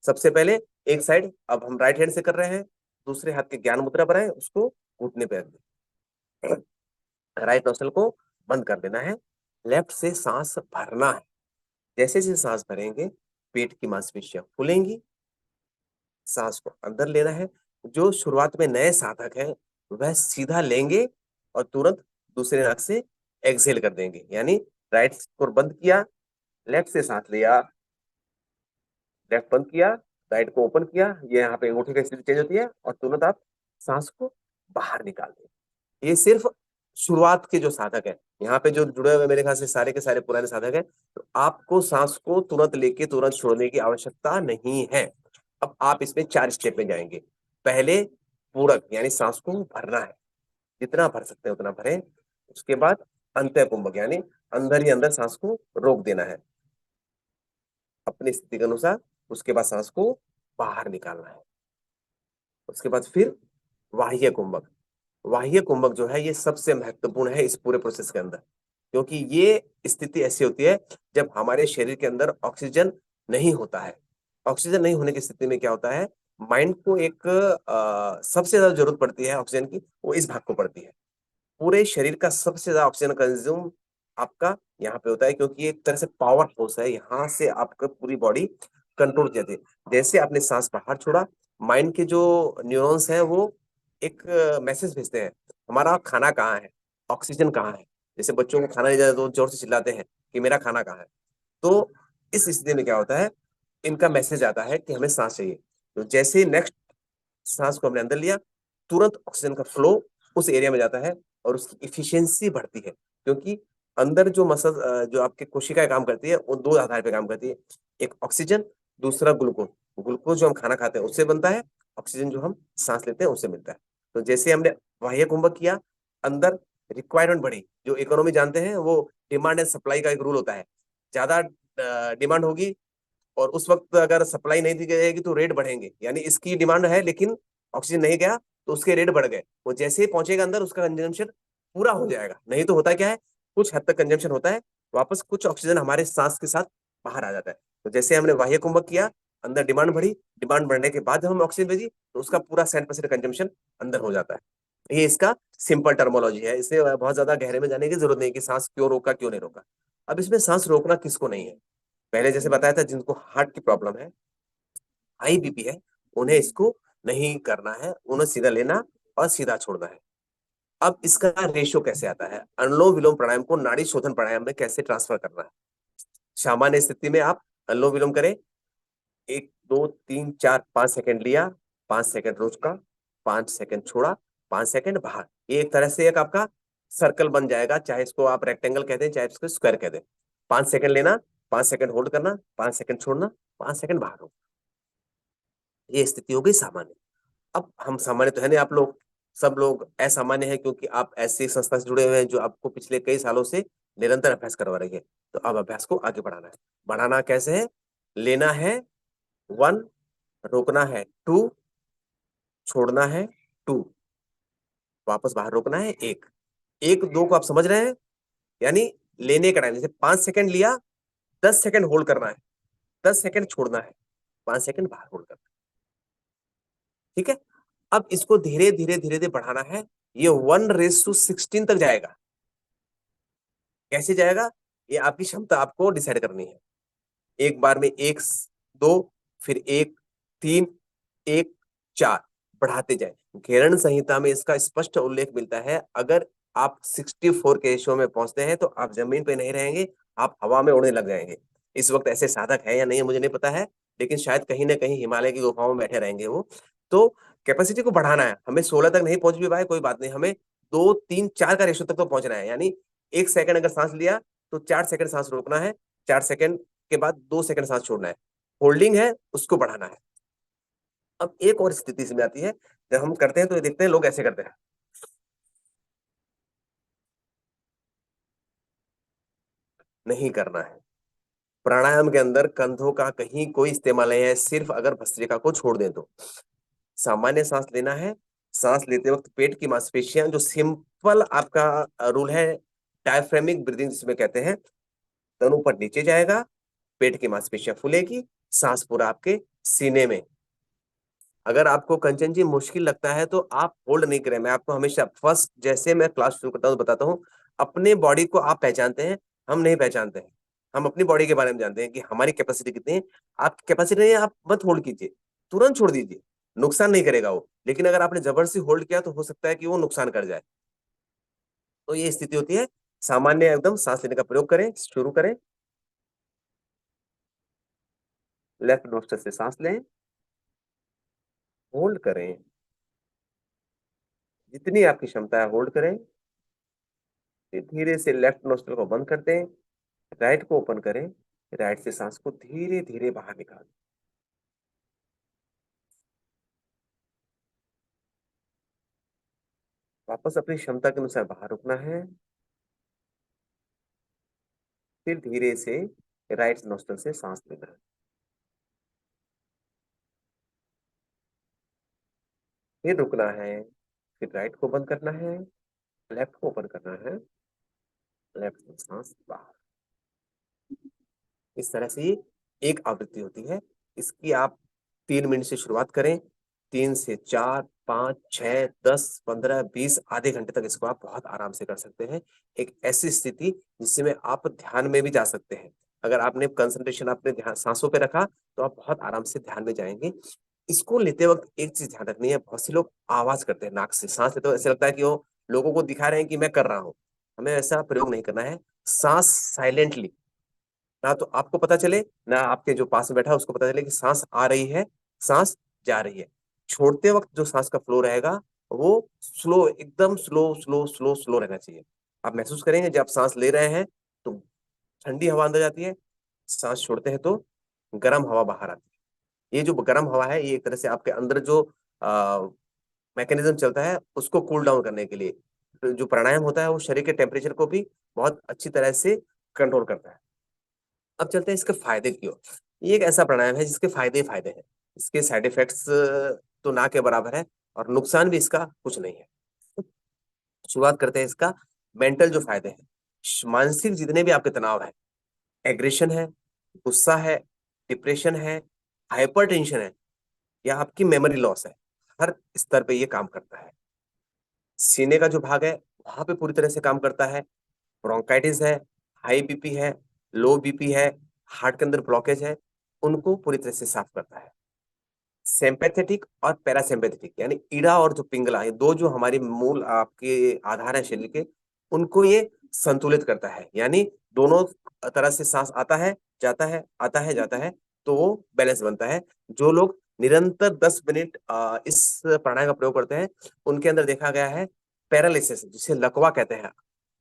सबसे पहले एक साइड, अब हम राइट हैंड से कर रहे हैं, दूसरे हाथ के ज्ञान मुद्रा बनाए, उसको घुटने पे रख दें, राइट नोस्ट्रल को बंद कर देना है, लेफ्ट से सांस भरना है। जैसे जैसे सांस भरेंगे पेट की मांसपेशियां फूलेंगी, सांस को अंदर लेना है। जो शुरुआत में नए साधक हैं वह सीधा लेंगे और तुरंत दूसरे नाक से एक्सहेल कर देंगे, यानी राइट को बंद किया, लेफ्ट से सांस लिया, लेफ्ट बंद किया, राइट को ओपन किया, ये यहाँ पे अंगूठे की स्थिति चेंज होती है, और तुरंत आप सांस को बाहर निकाल दें। ये सिर्फ शुरुआत के जो साधक है, यहाँ पे जो जुड़े हुए मेरे ख्याल से सारे के सारे पुराने साधक हैं, तो आपको सांस को तुरंत लेके तुरंत छोड़ने की आवश्यकता नहीं है। अब आप इसमें 4 स्टेप में जाएंगे। पहले पूरक, यानी सांस को भरना है, जितना भर सकते हैं उतना भरें। उसके बाद अंत्य कुंभक, यानी अंदर ही अंदर सांस को रोक देना है अपनी स्थिति के अनुसार। उसके बाद सांस को बाहर निकालना है। उसके बाद फिर बाह्य कुंभक। बाह्य कुंभक जो है ये सबसे महत्वपूर्ण है इस पूरे प्रोसेस के अंदर, क्योंकि ये स्थिति ऐसी होती है जब हमारे शरीर के अंदर ऑक्सीजन नहीं होता है। ऑक्सीजन नहीं होने की स्थिति में क्या होता है, माइंड को एक सबसे ज्यादा जरूरत पड़ती है ऑक्सीजन की, वो इस भाग को पड़ती है। पूरे शरीर का सबसे ज्यादा ऑक्सीजन कंज्यूम आपका यहाँ पे होता है, क्योंकि एक तरह से पावर फोर्स है, यहाँ से आपका पूरी बॉडी कंट्रोल किया जाती है। जैसे आपने सांस बाहर छोड़ा, माइंड के जो न्यूरॉन्स हैं वो एक मैसेज भेजते हैं, हमारा खाना कहाँ है, ऑक्सीजन कहाँ है। जैसे बच्चों को खाना नहीं जाता तो जोर से चिल्लाते हैं कि मेरा खाना कहाँ है। तो इस स्थिति में क्या होता है, इनका मैसेज आता है कि हमें सांस चाहिए। तो जैसे ही नेक्स्ट सांस को हमने अंदर लिया, तुरंत ऑक्सीजन का फ्लो उस एरिया में जाता है और उसकी इफिशियंसी बढ़ती है, क्योंकि अंदर जो मसल जो आपके कोशिकाएं काम करती है वो 2 आधार पे काम करती है, एक ऑक्सीजन, दूसरा ग्लूकोज। ग्लूकोज जो हम खाना खाते हैं उससे बनता है, ऑक्सीजन जो हम सांस लेते हैं उससे मिलता है। तो जैसे हमने बाह्य कुंभक किया, अंदर रिक्वायरमेंट बढ़ी। जो इकोनॉमी जानते हैं वो डिमांड एंड सप्लाई का एक रूल होता है, ज्यादा डिमांड होगी और उस वक्त अगर सप्लाई नहीं दी जाएगी तो रेट बढ़ेंगे, यानी इसकी डिमांड है लेकिन ऑक्सीजन नहीं गया तो उसके रेट बढ़ गए। वो जैसे ही पहुंचेगा अंदर उसका कंजम्पशन पूरा हो जाएगा। नहीं तो होता क्या है, कुछ हद तक कंजम्पशन होता है, वापस कुछ ऑक्सीजन हमारे सांस के साथ बाहर आ जाता है। तो जैसे हमने बाह्य कुंभक किया, अंदर डिमांड बढ़ी, डिमांड बढ़ने के बाद जब हम ऑक्सीजन भेजी तो उसका पूरा 100% कंजम्पशन अंदर हो जाता है। ये इसका सिंपल टर्मोलॉजी है, इसे बहुत ज्यादा गहरे में जाने की जरूरत नहीं कि सांस क्यों रोका क्यों नहीं रोका। अब इसमें सांस रोकना किसको नहीं है, पहले जैसे बताया था, जिनको हार्ट की प्रॉब्लम है, हाई बीपी है, उन्हें इसको नहीं करना है, उन्हें सीधा लेना और सीधा छोड़ना है। अब इसका रेशियो कैसे आता है, अनुलोम विलोम प्राणायाम को नाड़ी शोधन प्राणायाम में कैसे ट्रांसफर करना है। सामान्य स्थिति में आप अनुलोम विलोम करें, 1 2 3 4 5 सेकंड लिया, 5 सेकंड रोज का, 5 सेकंड छोड़ा, 5 सेकंड बाहर। ये एक तरह से एक आपका सर्कल बन जाएगा, चाहे इसको आप रेक्टेंगल कहते हैं, चाहे इसको स्क्वायर कहते हैं। 5 सेकंड लेना, 5 सेकंड होल्ड करना, 5 सेकंड छोड़ना, 5 सेकंड बाहर हो। ये स्थिति हो गई सामान्य। अब हम सामान्य तो है नहीं, आप लोग सब लोग असामान्य है, क्योंकि आप ऐसी संस्था से जुड़े हुए हैं जो आपको पिछले कई सालों से निरंतर अभ्यास करवा रही है। तो अब अभ्यास को आगे बढ़ाना है। बढ़ाना कैसे है, लेना है 1, रोकना है 2, छोड़ना है 2, वापस बाहर रोकना है 1। 1 2 को आप समझ रहे हैं, यानी लेने का टाइम, जैसे 5 सेकंड लिया, 10 सेकंड होल्ड करना है, 10 सेकंड छोड़ना है, 5 सेकंड बाहर होल्ड करना है। ठीक है, अब इसको धीरे धीरे धीरे धीरे बढ़ाना है। ये 1:16 तक जाएगा। कैसे जाएगा, ये आपकी क्षमता आपको डिसाइड करनी है। एक बार में 1 2, फिर 1 3, 1 4 बढ़ाते जाए। घेरण संहिता में इसका स्पष्ट उल्लेख मिलता है। अगर आप 64 के रेशियो में पहुंचते हैं तो आप जमीन पे नहीं रहेंगे, आप हवा में उड़ने लग जाएंगे। इस वक्त ऐसे साधक है या नहीं है मुझे नहीं पता है, लेकिन शायद कहीं ना कहीं हिमालय की गुफाओं में बैठे रहेंगे वो। तो कैपेसिटी को बढ़ाना है हमें। 16 तक नहीं पहुंच भी पाए कोई बात नहीं, हमें 2 3 4 का रेशियो तक तो पहुंचना है। यानी 1 सेकंड अगर सांस लिया तो 4 सेकंड सांस रोकना है, 4 सेकंड के बाद 2 सेकंड सांस छोड़ना है। होल्डिंग है, उसको बढ़ाना है। अब एक और स्थिति इसमें आती है, जब हम करते हैं तो ये देखते हैं लोग ऐसे करते हैं, नहीं करना है। प्राणायाम के अंदर कंधों का कहीं कोई इस्तेमाल नहीं है, सिर्फ अगर भस्त्रिका को छोड़ दें तो। सामान्य सांस लेना है। सांस लेते वक्त पेट की मांसपेशियां, जो सिंपल आपका रूल है डायफ्रेमिक ब्रीदिंग जिसमें कहते हैं, तन ऊपर नीचे जाएगा, पेट की मांसपेशियां फूलेगी, सांस पूरा आपके सीने में। अगर आपको कंचन जी मुश्किल लगता है तो आप होल्ड नहीं करें। मैं आपको हमेशा फर्स्ट, जैसे मैं क्लास शुरू करता हूँ बताता हूँ, अपने बॉडी को आप पहचानते हैं, हम नहीं पहचानते हैं। हम अपनी बॉडी के बारे में जानते हैं कि हमारी कैपेसिटी कितनी है। आपकी कैपेसिटी नहीं है, आप मत होल्ड कीजिए, तुरंत छोड़ दीजिए, नुकसान नहीं करेगा वो। लेकिन अगर आपने जबरदस्ती होल्ड किया तो हो सकता है कि वो नुकसान कर जाए। तो ये स्थिति होती है। सामान्य एकदम सांस लेने का प्रयोग करें, शुरू करें। लेफ्ट नोस्ट्रल से सांस लें, होल्ड करें, जितनी आपकी क्षमता है होल्ड करें। फिर धीरे से लेफ्ट नोस्ट्रल को बंद कर दें, राइट को ओपन करें, राइट से सांस को धीरे धीरे बाहर निकालें। वापस अपनी क्षमता के अनुसार बाहर रुकना है। फिर धीरे से राइट नोस्ट्रल से सांस लेना है। फिर रुकना है, फिर राइट को बंद करना है, लेफ्ट को ओपन करना है, लेफ्ट से सांस बाहर। इस तरह से एक आवृत्ति होती है। इसकी आप 3 मिनट से शुरुआत करें, 3 से 4 5 6 10 15 20 आधे घंटे तक इसको आप बहुत आराम से कर सकते हैं। एक ऐसी स्थिति जिसमें आप ध्यान में भी जा सकते हैं। अगर आपने कंसंट्रेशन अपने ध्यान सांसों पे रखा तो आप बहुत आराम से ध्यान में जाएंगे। इसको लेते वक्त एक चीज ध्यान रखनी है, बहुत से लोग आवाज करते हैं नाक से सांस लेते, तो ऐसे लगता है कि वो लोगों को दिखा रहे हैं कि मैं कर रहा हूं। हमें ऐसा प्रयोग नहीं करना है। सांस साइलेंटली, ना तो आपको पता चले ना आपके जो पास में बैठा है उसको पता चले कि सांस आ रही है, सांस जा रही है। छोड़ते वक्त जो सांस का फ्लो रहेगा वो स्लो, एकदम स्लो स्लो स्लो स्लो रहना चाहिए। आप महसूस करेंगे जब आप सांस ले रहे हैं तो ठंडी हवा अंदर जाती है, सांस छोड़ते हैं तो गर्म हवा बाहर आती है। ये जो गर्म हवा है ये एक तरह से आपके अंदर जो मैकेनिज्म चलता है उसको कूल डाउन करने के लिए। तो जो प्राणायाम होता है वो शरीर के टेम्परेचर को भी बहुत अच्छी तरह से कंट्रोल करता है। अब चलते हैं इसके फायदे की ओर। ये एक ऐसा प्राणायाम है जिसके फायदे ही फायदे हैं। इसके साइड इफेक्ट्स तो ना के बराबर है, और नुकसान भी इसका कुछ नहीं है। शुरुआत करते हैं इसका मेंटल जो फायदे हैं। मानसिक जितने भी आपके तनाव है, एग्रेशन है, गुस्सा है, डिप्रेशन है, हाइपर टेंशन है, या आपकी मेमोरी लॉस है, हर स्तर पे ये काम करता है। सीने का जो भाग है वहां पे पूरी तरह से काम करता है। ब्रोंकाइटिस है, हाई बीपी है, लो बीपी है, हार्ट के अंदर ब्लॉकेज है उनको पूरी तरह से साफ करता है। सिंपैथेटिक और पैरासिम्पैथेटिक यानी ईड़ा और जो पिंगला, ये दो जो हमारी मूल आपके आधार है शरीर के, उनको ये संतुलित करता है। यानी दोनों तरह से सांस आता है जाता है, आता है जाता है, तो वो बैलेंस बनता है। जो लोग निरंतर 10 मिनट इस प्राणायाम का प्रयोग करते हैं उनके अंदर देखा गया है पैरालिसिस, जिसे लकवा कहते हैं,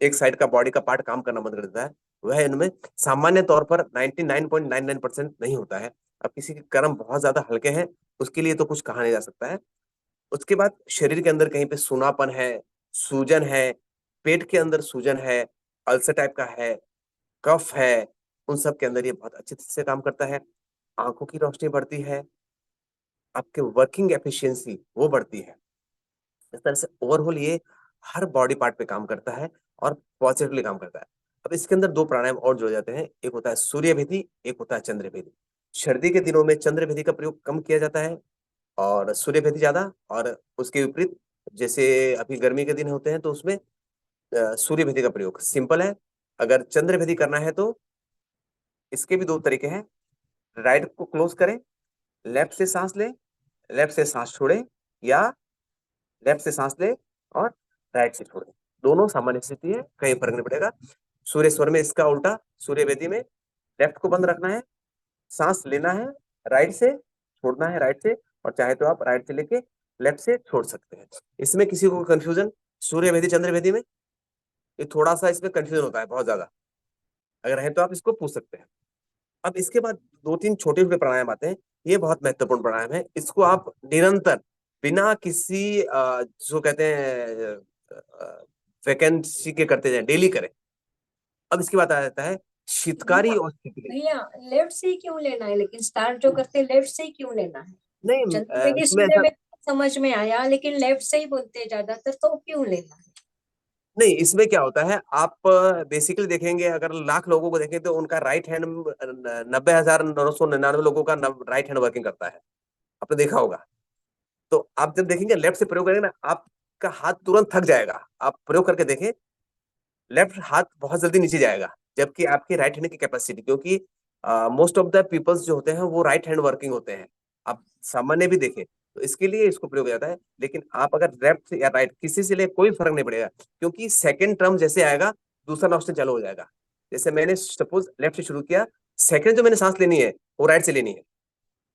एक साइड का बॉडी का पार्ट काम करना बंद कर देता है, वह इनमें सामान्य तौर पर 99.99% नहीं होता है। अब किसी के कर्म बहुत ज्यादा हल्के हैं उसके लिए तो कुछ कहा नहीं जा सकता है। उसके बाद शरीर के अंदर कहीं पे सूनापन है, सूजन है, पेट के अंदर सूजन है, अल्सर टाइप का है, कफ है, उन सब के अंदर ये बहुत अच्छे से काम करता है। आंखों की रोशनी बढ़ती है, आपके वर्किंग एफिशिएंसी वो बढ़ती है। इस तरह से ओवरऑल ये हर बॉडी पार्ट पे काम करता है और पॉजिटिवली काम करता है। अब इसके अंदर दो प्राणायाम और जुड़ जाते हैं, एक होता है सूर्य भेदी, एक होता है चंद्र भेदी। सर्दी के दिनों में चंद्र भेदी का प्रयोग कम किया जाता है और सूर्य भेदी ज्यादा, और उसके विपरीत जैसे अभी गर्मी के दिन होते हैं तो उसमें सूर्य भेदी का प्रयोग सिंपल है। अगर चंद्र भेदी करना है तो इसके भी दो तरीके हैं। राइट को क्लोज करें, लेफ्ट से सांस ले, लेफ्ट से सांस छोड़े, या लेफ्ट से सांस ले और राइट से छोड़े। दोनों सामान्य स्थिति है, कहीं फर्क नहीं पड़ेगा। सूर्य स्वर में इसका उल्टा, सूर्य वेदी में लेफ्ट को बंद रखना है, सांस लेना है राइट से, छोड़ना है राइट से, और चाहे तो आप राइट से लेके लेफ्ट से छोड़ सकते हैं। इसमें किसी को कंफ्यूजन सूर्य वेदी चंद्र वेदी में, ये थोड़ा सा इसमें कंफ्यूजन होता है बहुत ज्यादा, अगर है तो आप इसको पूछ सकते हैं। अब इसके बाद दो तीन छोटे छोटे प्राणायाम आते हैं, ये बहुत महत्वपूर्ण प्राणायाम है। इसको आप निरंतर बिना किसी जो कहते हैं वैकेंसी के करते जाए, डेली करें। अब इसके बाद आ जाता है शीतकारी और शीतली। भैया लेफ्ट से ही क्यों लेना है, लेकिन स्टार्ट जो करते हैं लेफ्ट से ही क्यों लेना है? नहीं चंद्रवेदी इसमें सूर्य ऐसा में समझ में आया, लेकिन लेफ्ट से ही बोलते हैं ज्यादातर, तो क्यों लेना है? नहीं, इसमें क्या होता है, आप बेसिकली देखेंगे अगर लाख लोगों को देखें तो उनका राइट हैंड 90,999 लोगों का राइट हैंड वर्किंग करता है, आपने देखा होगा। तो आप जब देखेंगे लेफ्ट से प्रयोग करेंगे ना, आपका हाथ तुरंत थक जाएगा। आप प्रयोग करके देखें, लेफ्ट हाथ बहुत जल्दी नीचे जाएगा, जबकि आपकी राइट हैंड की कैपेसिटी, क्योंकि मोस्ट ऑफ द पीपल्स जो होते हैं वो राइट हैंड वर्किंग होते हैं, आप सामान्य भी देखें, तो इसके लिए इसको प्रयोग किया जाता है। लेकिन आप अगर लेफ्ट या राइट किसी से ले कोई फर्क नहीं पड़ेगा, क्योंकि सेकंड टर्म जैसे आएगा दूसरा नॉस्ट्रल चालू हो जाएगा। जैसे मैंने सपोज लेफ्ट से शुरू किया, सेकंड जो मैंने सांस लेनी है वो राइट से लेनी है,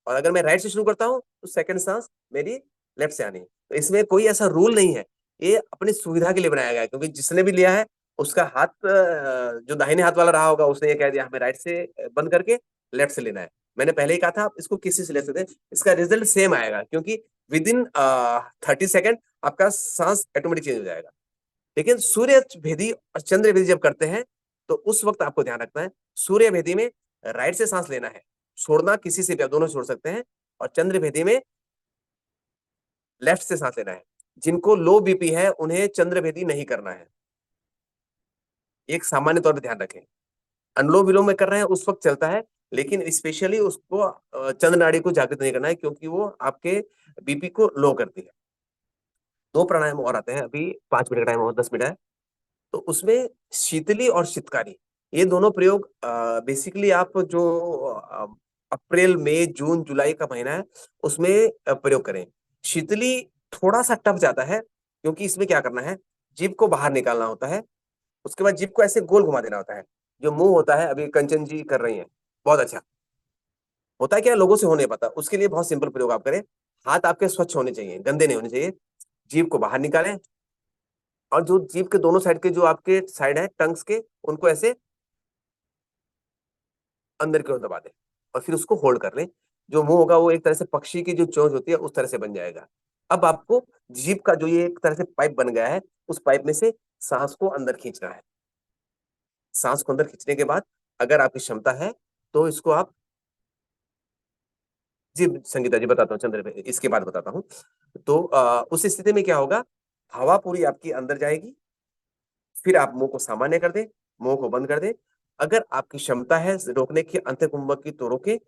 और अगर मैं राइट से शुरू करता हूँ तो सेकंड सांस मेरी लेफ्ट से आनी है। तो इसमें कोई ऐसा रूल नहीं है, ये अपनी सुविधा के लिए बनाया गया है, क्योंकि जिसने भी लिया है उसका हाथ जो दाहिने हाथ वाला रहा होगा उसने ये कह दिया हमें राइट से बंद करके लेफ्ट से लेना है। मैंने पहले ही कहा था आप इसको किसी से ले सकते हैं, इसका रिजल्ट सेम आएगा, क्योंकि विद इन 30 सेकेंड आपका सांस ऑटोमेटिक चेंज हो जाएगा। लेकिन सूर्य भेदी और चंद्र भेदी जब करते हैं तो उस वक्त आपको ध्यान रखना है, सूर्य भेदी में राइट से सांस लेना है, छोड़ना किसी से भी, आप दोनों छोड़ सकते हैं, और चंद्र भेदी में लेफ्ट से सांस लेना है। जिनको लो बीपी है उन्हें चंद्र भेदी नहीं करना है, एक सामान्य तौर पर ध्यान रखें। अनुलोम विलोम में कर रहे हैं उस वक्त चलता है, लेकिन स्पेशली उसको चंद्र नाड़ी को जागृत नहीं करना है, क्योंकि वो आपके बीपी को लो करती है। दो प्राणायाम और आते हैं, अभी 5 मिनट का टाइम और 10 मिनट है, तो उसमें शीतली और शीतकारी, ये दोनों प्रयोग बेसिकली आप जो अप्रैल मई जून जुलाई का महीना है उसमें प्रयोग करें। शीतली थोड़ा सा टफ जाता है, क्योंकि इसमें क्या करना है, जीभ को बाहर निकालना होता है, उसके बाद जीभ को ऐसे गोल घुमा देना होता है। जो मुंह होता है, अभी कंचन जी कर रही हैं, बहुत अच्छा होता है, क्या लोगों से हो नहीं पाता, उसके लिए बहुत सिंपल प्रयोग आप करें। हाथ आपके स्वच्छ होने चाहिए, गंदे नहीं होने चाहिए। जीभ को बाहर निकालें, और जो जीभ के दोनों साइड के जो आपके साइड है टंग्स के, उनको ऐसे अंदर की ओर दबा दें, और फिर उसको होल्ड कर लें। जो मुंह होगा वो एक तरह से पक्षी की जो चोंच होती है उस तरह से बन जाएगा। अब आपको जीभ का जो ये एक तरह से पाइप बन गया है, उस पाइप में से सांस को अंदर खींचना है। सांस को अंदर खींचने के बाद अगर आपकी क्षमता है तो इसको आप, जी संगीता जी बताता हूँ, चंद्र पे इसके बाद बताता हूँ। तो उस स्थिति में क्या होगा, हवा पूरी आपकी अंदर जाएगी, फिर आप मुंह को सामान्य कर दें, मुंह को बंद कर दें। अगर आपकी क्षमता है रोकने की अंत कुंभक की तो रोके,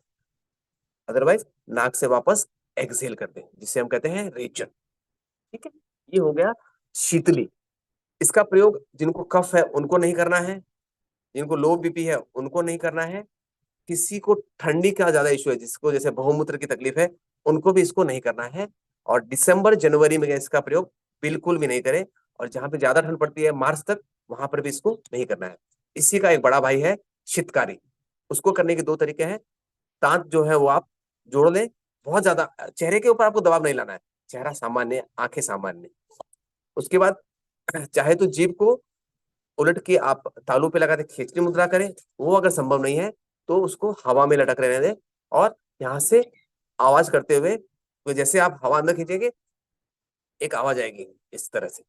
अदरवाइज नाक से वापस एक्सहेल कर दें, जिसे हम कहते हैं रेचन। ठीक है, ये हो गया शीतली। इसका प्रयोग जिनको कफ है उनको नहीं करना है, जिनको लो बीपी है उनको नहीं करना है, किसी को ठंडी का ज्यादा इश्यू है, जिसको जैसे बहुमूत्र की तकलीफ है, उनको भी इसको नहीं करना है। और दिसंबर जनवरी में इसका प्रयोग बिल्कुल भी नहीं करें। और जहां पे ज्यादा ठंड पड़ती है मार्च तक, वहां पर भी इसको नहीं करना है। इसी का एक बड़ा भाई है शीतकारी। उसको करने के दो तरीके हैं। दांत जो है वो आप जोड़ लें, बहुत ज्यादा चेहरे के ऊपर आपको दबाव नहीं लाना है, चेहरा सामान्य, आंखें सामान्य। उसके बाद चाहे तो जीभ को उलट के आप तालू पे लगा के खींचने मुद्रा करें, वो अगर संभव नहीं है तो उसको हवा में लटक रहने दें। और यहाँ से आवाज करते हुए, तो जैसे आप हवा अंदर खींचेंगे एक आवाज आएगी इस तरह से।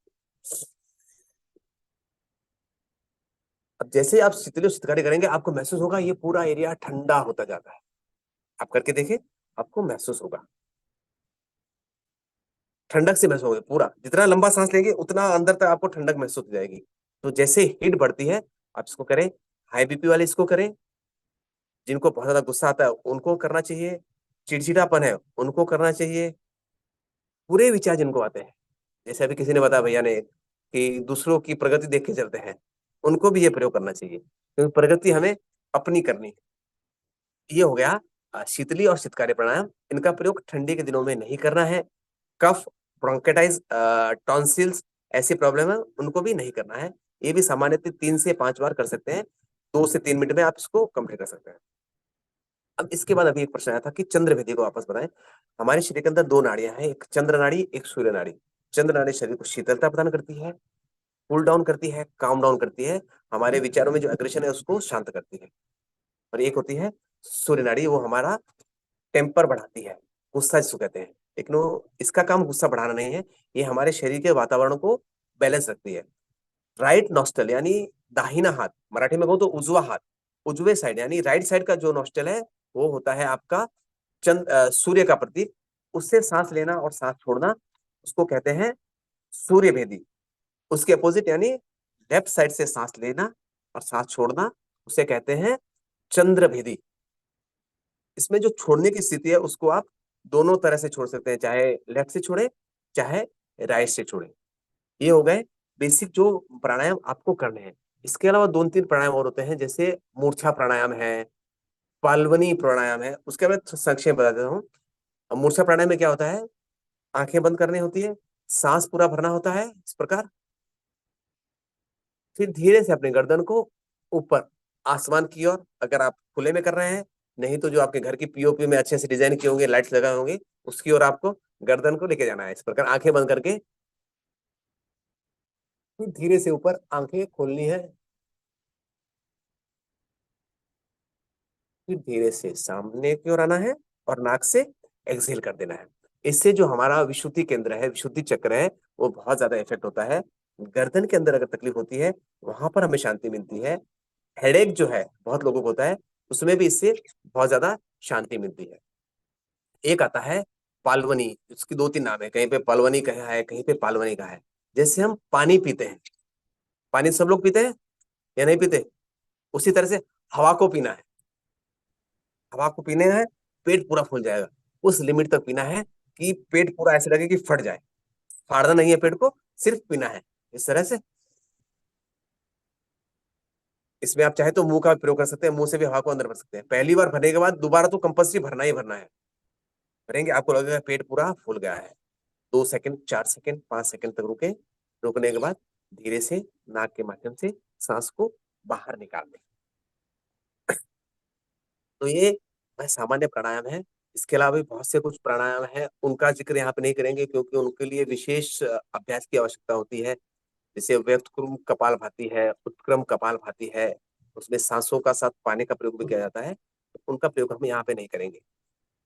अब जैसे आप शीतली शीतकारी करेंगे, आपको महसूस होगा ये पूरा एरिया ठंडा होता जाता है। आप करके देखें, आपको महसूस होगा, ठंडक से महसूस होगा पूरा। जितना लंबा सांस लेंगे उतना अंदर तक आपको ठंडक महसूस हो जाएगी। तो जैसे हीट बढ़ती है आप इसको करें। हाई बीपी वाले इसको करें, जिनको बहुत ज्यादा गुस्सा आता है उनको करना चाहिए, चिड़चिड़ापन है उनको करना चाहिए, बुरे विचार जिनको आते हैं, जैसे अभी किसी ने बताया भैया ने कि दूसरों की प्रगति देख के चलते हैं, उनको भी ये प्रयोग करना चाहिए, क्योंकि प्रगति हमें अपनी करनी है। ये हो गया शीतली और शीतकारी प्राणायाम। इनका प्रयोग ठंडी के दिनों में नहीं करना है। कफ, ब्रोंकेटाइज, टॉन्सिल्स, ऐसी प्रॉब्लम है उनको भी नहीं करना है। ये भी सामान्यतः 3 से 5 बार कर सकते हैं। 2 से 3 मिनट में आप इसको कंप्लीट कर सकते हैं। अब इसके बाद अभी एक प्रश्न आया था कि चंद्र विधि को वापस बनाएं। हमारे शरीर के अंदर 2 नाड़ियां हैं, एक चंद्र नाड़ी, एक सूर्य नाड़ी। चंद्र नाड़ी शरीर को शीतलता प्रदान करती है, कूल डाउन करती है, काम डाउन करती है, हमारे विचारों में जो एग्रेशन है उसको शांत करती है। और एक होती है सूर्य नाड़ी, वो हमारा टेम्पर बढ़ाती है, गुस्सा जिसको कहते हैं। लेकिन वो, इसका काम गुस्सा बढ़ाना नहीं है, ये हमारे शरीर के वातावरण को बैलेंस रखती है। राइट नॉस्टल यानी दाहिना हाथ, मराठी में कहूँ तो उजवा हाथ, उजवे साइड यानी राइट साइड का जो नॉस्टल है वो होता है आपका सूर्य का प्रतीक। उससे सांस लेना और सांस छोड़ना उसको कहते हैं सूर्य भेदी। उसके अपोजिट यानी लेफ्ट साइड से सांस लेना और सांस छोड़ना उसे कहते हैं चंद्र भेदी। इसमें जो छोड़ने की स्थिति है उसको आप दोनों तरह से छोड़ सकते हैं, चाहे लेफ्ट से छोड़े चाहे राइट से छोड़े। ये हो गए बेसिक जो प्राणायाम आपको करने हैं। इसके अलावा 2-3 प्राणायाम और होते हैं, जैसे मूर्छा प्राणायाम है, पाल्वनी प्राणायाम है। उसके बाद संक्षेप बता देता हूँ। मूर्छा प्राणायाम में क्या होता है, आंखें बंद करनी होती है, सांस पूरा भरना होता है इस प्रकार, फिर धीरे से अपने गर्दन को ऊपर आसमान की ओर, अगर आप खुले में कर रहे हैं, नहीं तो जो आपके घर की पीओपी में अच्छे से डिजाइन किए होंगे, लाइट्स लगाए होंगे, उसकी ओर आपको गर्दन को लेके जाना है। इस प्रकार आंखें बंद करके फिर धीरे से ऊपर आंखें खोलनी है, फिर धीरे से सामने की ओर आना है और नाक से एक्सहेल कर देना है। इससे जो हमारा विशुद्धि केंद्र है, विशुद्धि चक्र है, वो बहुत ज्यादा इफेक्ट होता है। गर्दन के अंदर अगर तकलीफ होती है वहां पर हमें शांति मिलती है। हेडेक जो है बहुत लोगों को होता है, उसमें भी इससे बहुत ज्यादा शांति मिलती है। एक आता है पालवनी, उसकी 2-3 नाम है, कहीं पे पालवनी कहा है, कहीं पे पालवनी कहा है। जैसे हम पानी पीते हैं, पानी सब लोग पीते हैं या नहीं पीते, उसी तरह से हवा को पीना है। हवा को पीने है, पेट पूरा फूल जाएगा, उस लिमिट तक पीना है कि पेट पूरा ऐसे लगे कि फट जाए। फाड़ना नहीं है पेट को, सिर्फ पीना है इस तरह से। इसमें आप चाहे तो मुंह का प्रयोग कर सकते हैं, मुंह से भी हवा को अंदर भर सकते हैं। पहली बार भरने के बाद दोबारा तो कंपल्सरी भरना ही भरना है। भरेंगे आपको लगेगा पेट पूरा फूल गया है। 2 सेकंड, 4 सेकंड, 5 सेकंड तक रुके। रुकने के बाद धीरे से नाक के माध्यम से सांस को बाहर निकाल दें। तो ये वह सामान्य प्राणायाम है। इसके अलावा भी बहुत से कुछ प्राणायाम है, उनका जिक्र यहाँ पे नहीं करेंगे क्योंकि उनके लिए विशेष अभ्यास की आवश्यकता होती है। जैसे व्यक्तक्रम कपालभाति है, उत्क्रम कपालभाति है, उसमें सांसों का साथ पानी का प्रयोग भी किया जाता है। तो उनका प्रयोग हम यहाँ पे नहीं करेंगे।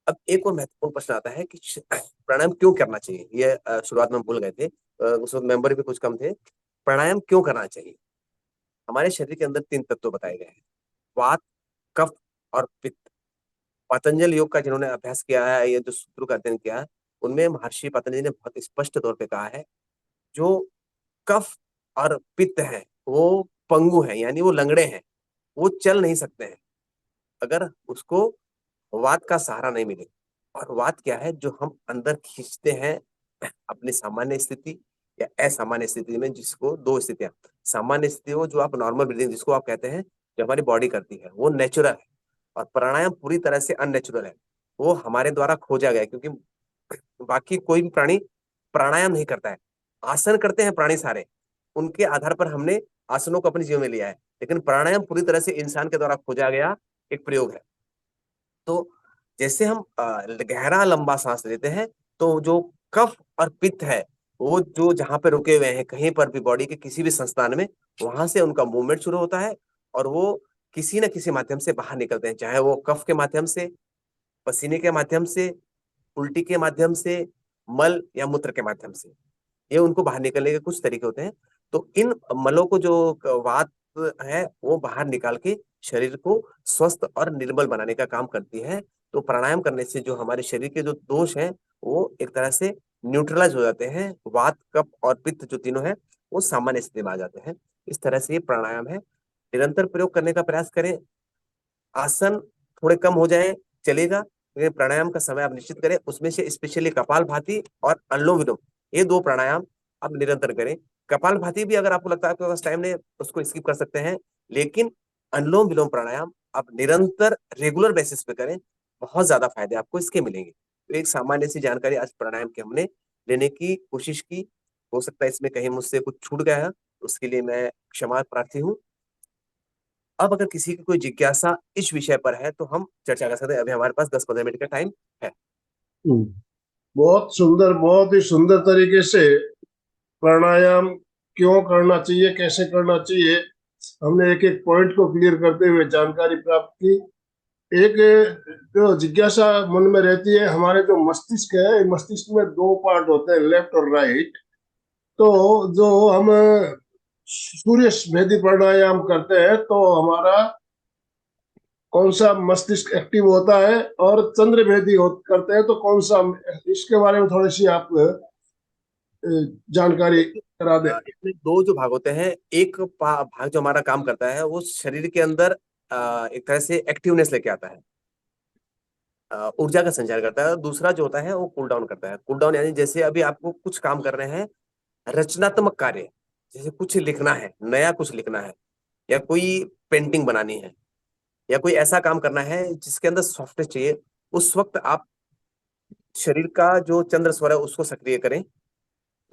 अब एक और महत्वपूर्ण प्रश्न आता है कि प्राणायाम क्यों करना चाहिए। ये शुरुआत में भूल गए थे, उस वक्त मेंबर भी कुछ कम थे। प्राणायाम क्यों करना चाहिए। हमारे शरीर के अंदर 3 तत्व बताए गए हैं, वात, कफ और पित्त। पतंजलि योग का जिन्होंने अभ्यास किया है, ये जो सूत्रों का अध्ययन किया है, उनमें महर्षि पतंजलि ने बहुत स्पष्ट तौर पे कहा है, जो कफ और पित्त है वो पंगु है, यानी वो लंगड़े हैं, वो चल नहीं सकते हैं अगर उसको वात का सहारा नहीं मिले। और वात क्या है, जो हम अंदर खींचते हैं अपनी सामान्य स्थिति या असामान्य स्थिति में, जिसको 2 स्थितियां, सामान्य स्थिति वो जो आप नॉर्मल ब्रीदिंग जिसको आप कहते हैं, जो हमारी बॉडी करती है वो नेचुरल है। और प्राणायाम पूरी तरह से अननेचुरल है, वो हमारे द्वारा खोजा गया है, क्योंकि बाकी कोई भी प्राणी प्राणायाम नहीं करता है। आसन करते हैं प्राणी सारे, उनके आधार पर हमने आसनों को अपने जीवन में लिया है, लेकिन प्राणायाम पूरी तरह से इंसान के द्वारा खोजा गया एक प्रयोग है। तो जैसे हम गहरा लंबा सांस लेते हैं, तो जो कफ और पित्त है वो जो जहां पे रुके हुए हैं कहीं पर भी बॉडी के किसी भी संस्थान में, वहां से उनका मूवमेंट शुरू होता है और वो किसी न किसी माध्यम से बाहर निकलते हैं, चाहे वो कफ के माध्यम से, पसीने के माध्यम से, उल्टी के माध्यम से, मल या मूत्र के माध्यम से। ये उनको बाहर निकलने के कुछ तरीके होते हैं। तो इन मलों को जो वात है वो बाहर निकाल के शरीर को स्वस्थ और निर्मल बनाने का काम करती है। तो प्राणायाम करने से जो हमारे शरीर के जो दोष हैं वो एक तरह से न्यूट्रलाइज हो जाते हैं, वात कफ और पित्त जो तीनों हैं वो सामान्य स्थिति में आ जाते हैं। इस तरह से ये प्राणायाम है, निरंतर प्रयोग करने का प्रयास करें। आसन थोड़े कम हो जाए चलेगा, लेकिन प्राणायाम का समय आप निश्चित करें, उसमें से स्पेशली कपालभाति और अनुलोम विलोम, ये 2 प्राणायाम आप निरंतर करें। कपालभाति भी अगर आपको लगता है आपके पास टाइम नहीं, उसको स्किप कर सकते हैं, लेकिन अनुलोम विलोम प्राणायाम आप निरंतर रेगुलर बेसिस पे करें, बहुत ज्यादा फायदे आपको इसके मिलेंगे। तो एक सामान्य सी जानकारी आज प्राणायाम की हमने लेने की कोशिश की, हो सकता है इसमें कहीं मुझसे कुछ छूट गया है, उसके लिए मैं क्षमा प्रार्थी हूँ। अब अगर किसी की कोई जिज्ञासा इस विषय पर है तो हम चर्चा कर सकते हैं, अभी हमारे पास 10-15 मिनट का टाइम है। बहुत सुंदर, बहुत ही सुंदर तरीके से प्राणायाम क्यों करना चाहिए, कैसे करना चाहिए, हमने एक एक पॉइंट को क्लियर करते हुए जानकारी प्राप्त की। एक जो जिज्ञासा मन में रहती है, हमारे जो मस्तिष्क है, मस्तिष्क में 2 पार्ट होते हैं, लेफ्ट और राइट। तो जो हम सूर्य भेदी प्राणायाम करते हैं तो हमारा कौन सा मस्तिष्क एक्टिव होता है, और चंद्र भेदी करते हैं तो कौन सा, इसके बारे में थोड़ी सी आप जानकारी करा दें। इसमें 2 जो भाग होते हैं, एक भाग जो हमारा काम करता है वो शरीर के अंदर एक तरह से एक्टिवनेस लेके आता है, ऊर्जा का संचार करता है। दूसरा जो होता है वो कूल डाउन करता है। कूल डाउन यानी जैसे अभी आपको कुछ काम कर रहे हैं, रचनात्मक कार्य, जैसे कुछ लिखना है, नया कुछ लिखना है, या कोई पेंटिंग बनानी है, या कोई ऐसा काम करना है जिसके अंदर सॉफ्टनेस चाहिए, उस वक्त आप शरीर का जो चंद्र स्वर है उसको सक्रिय करें,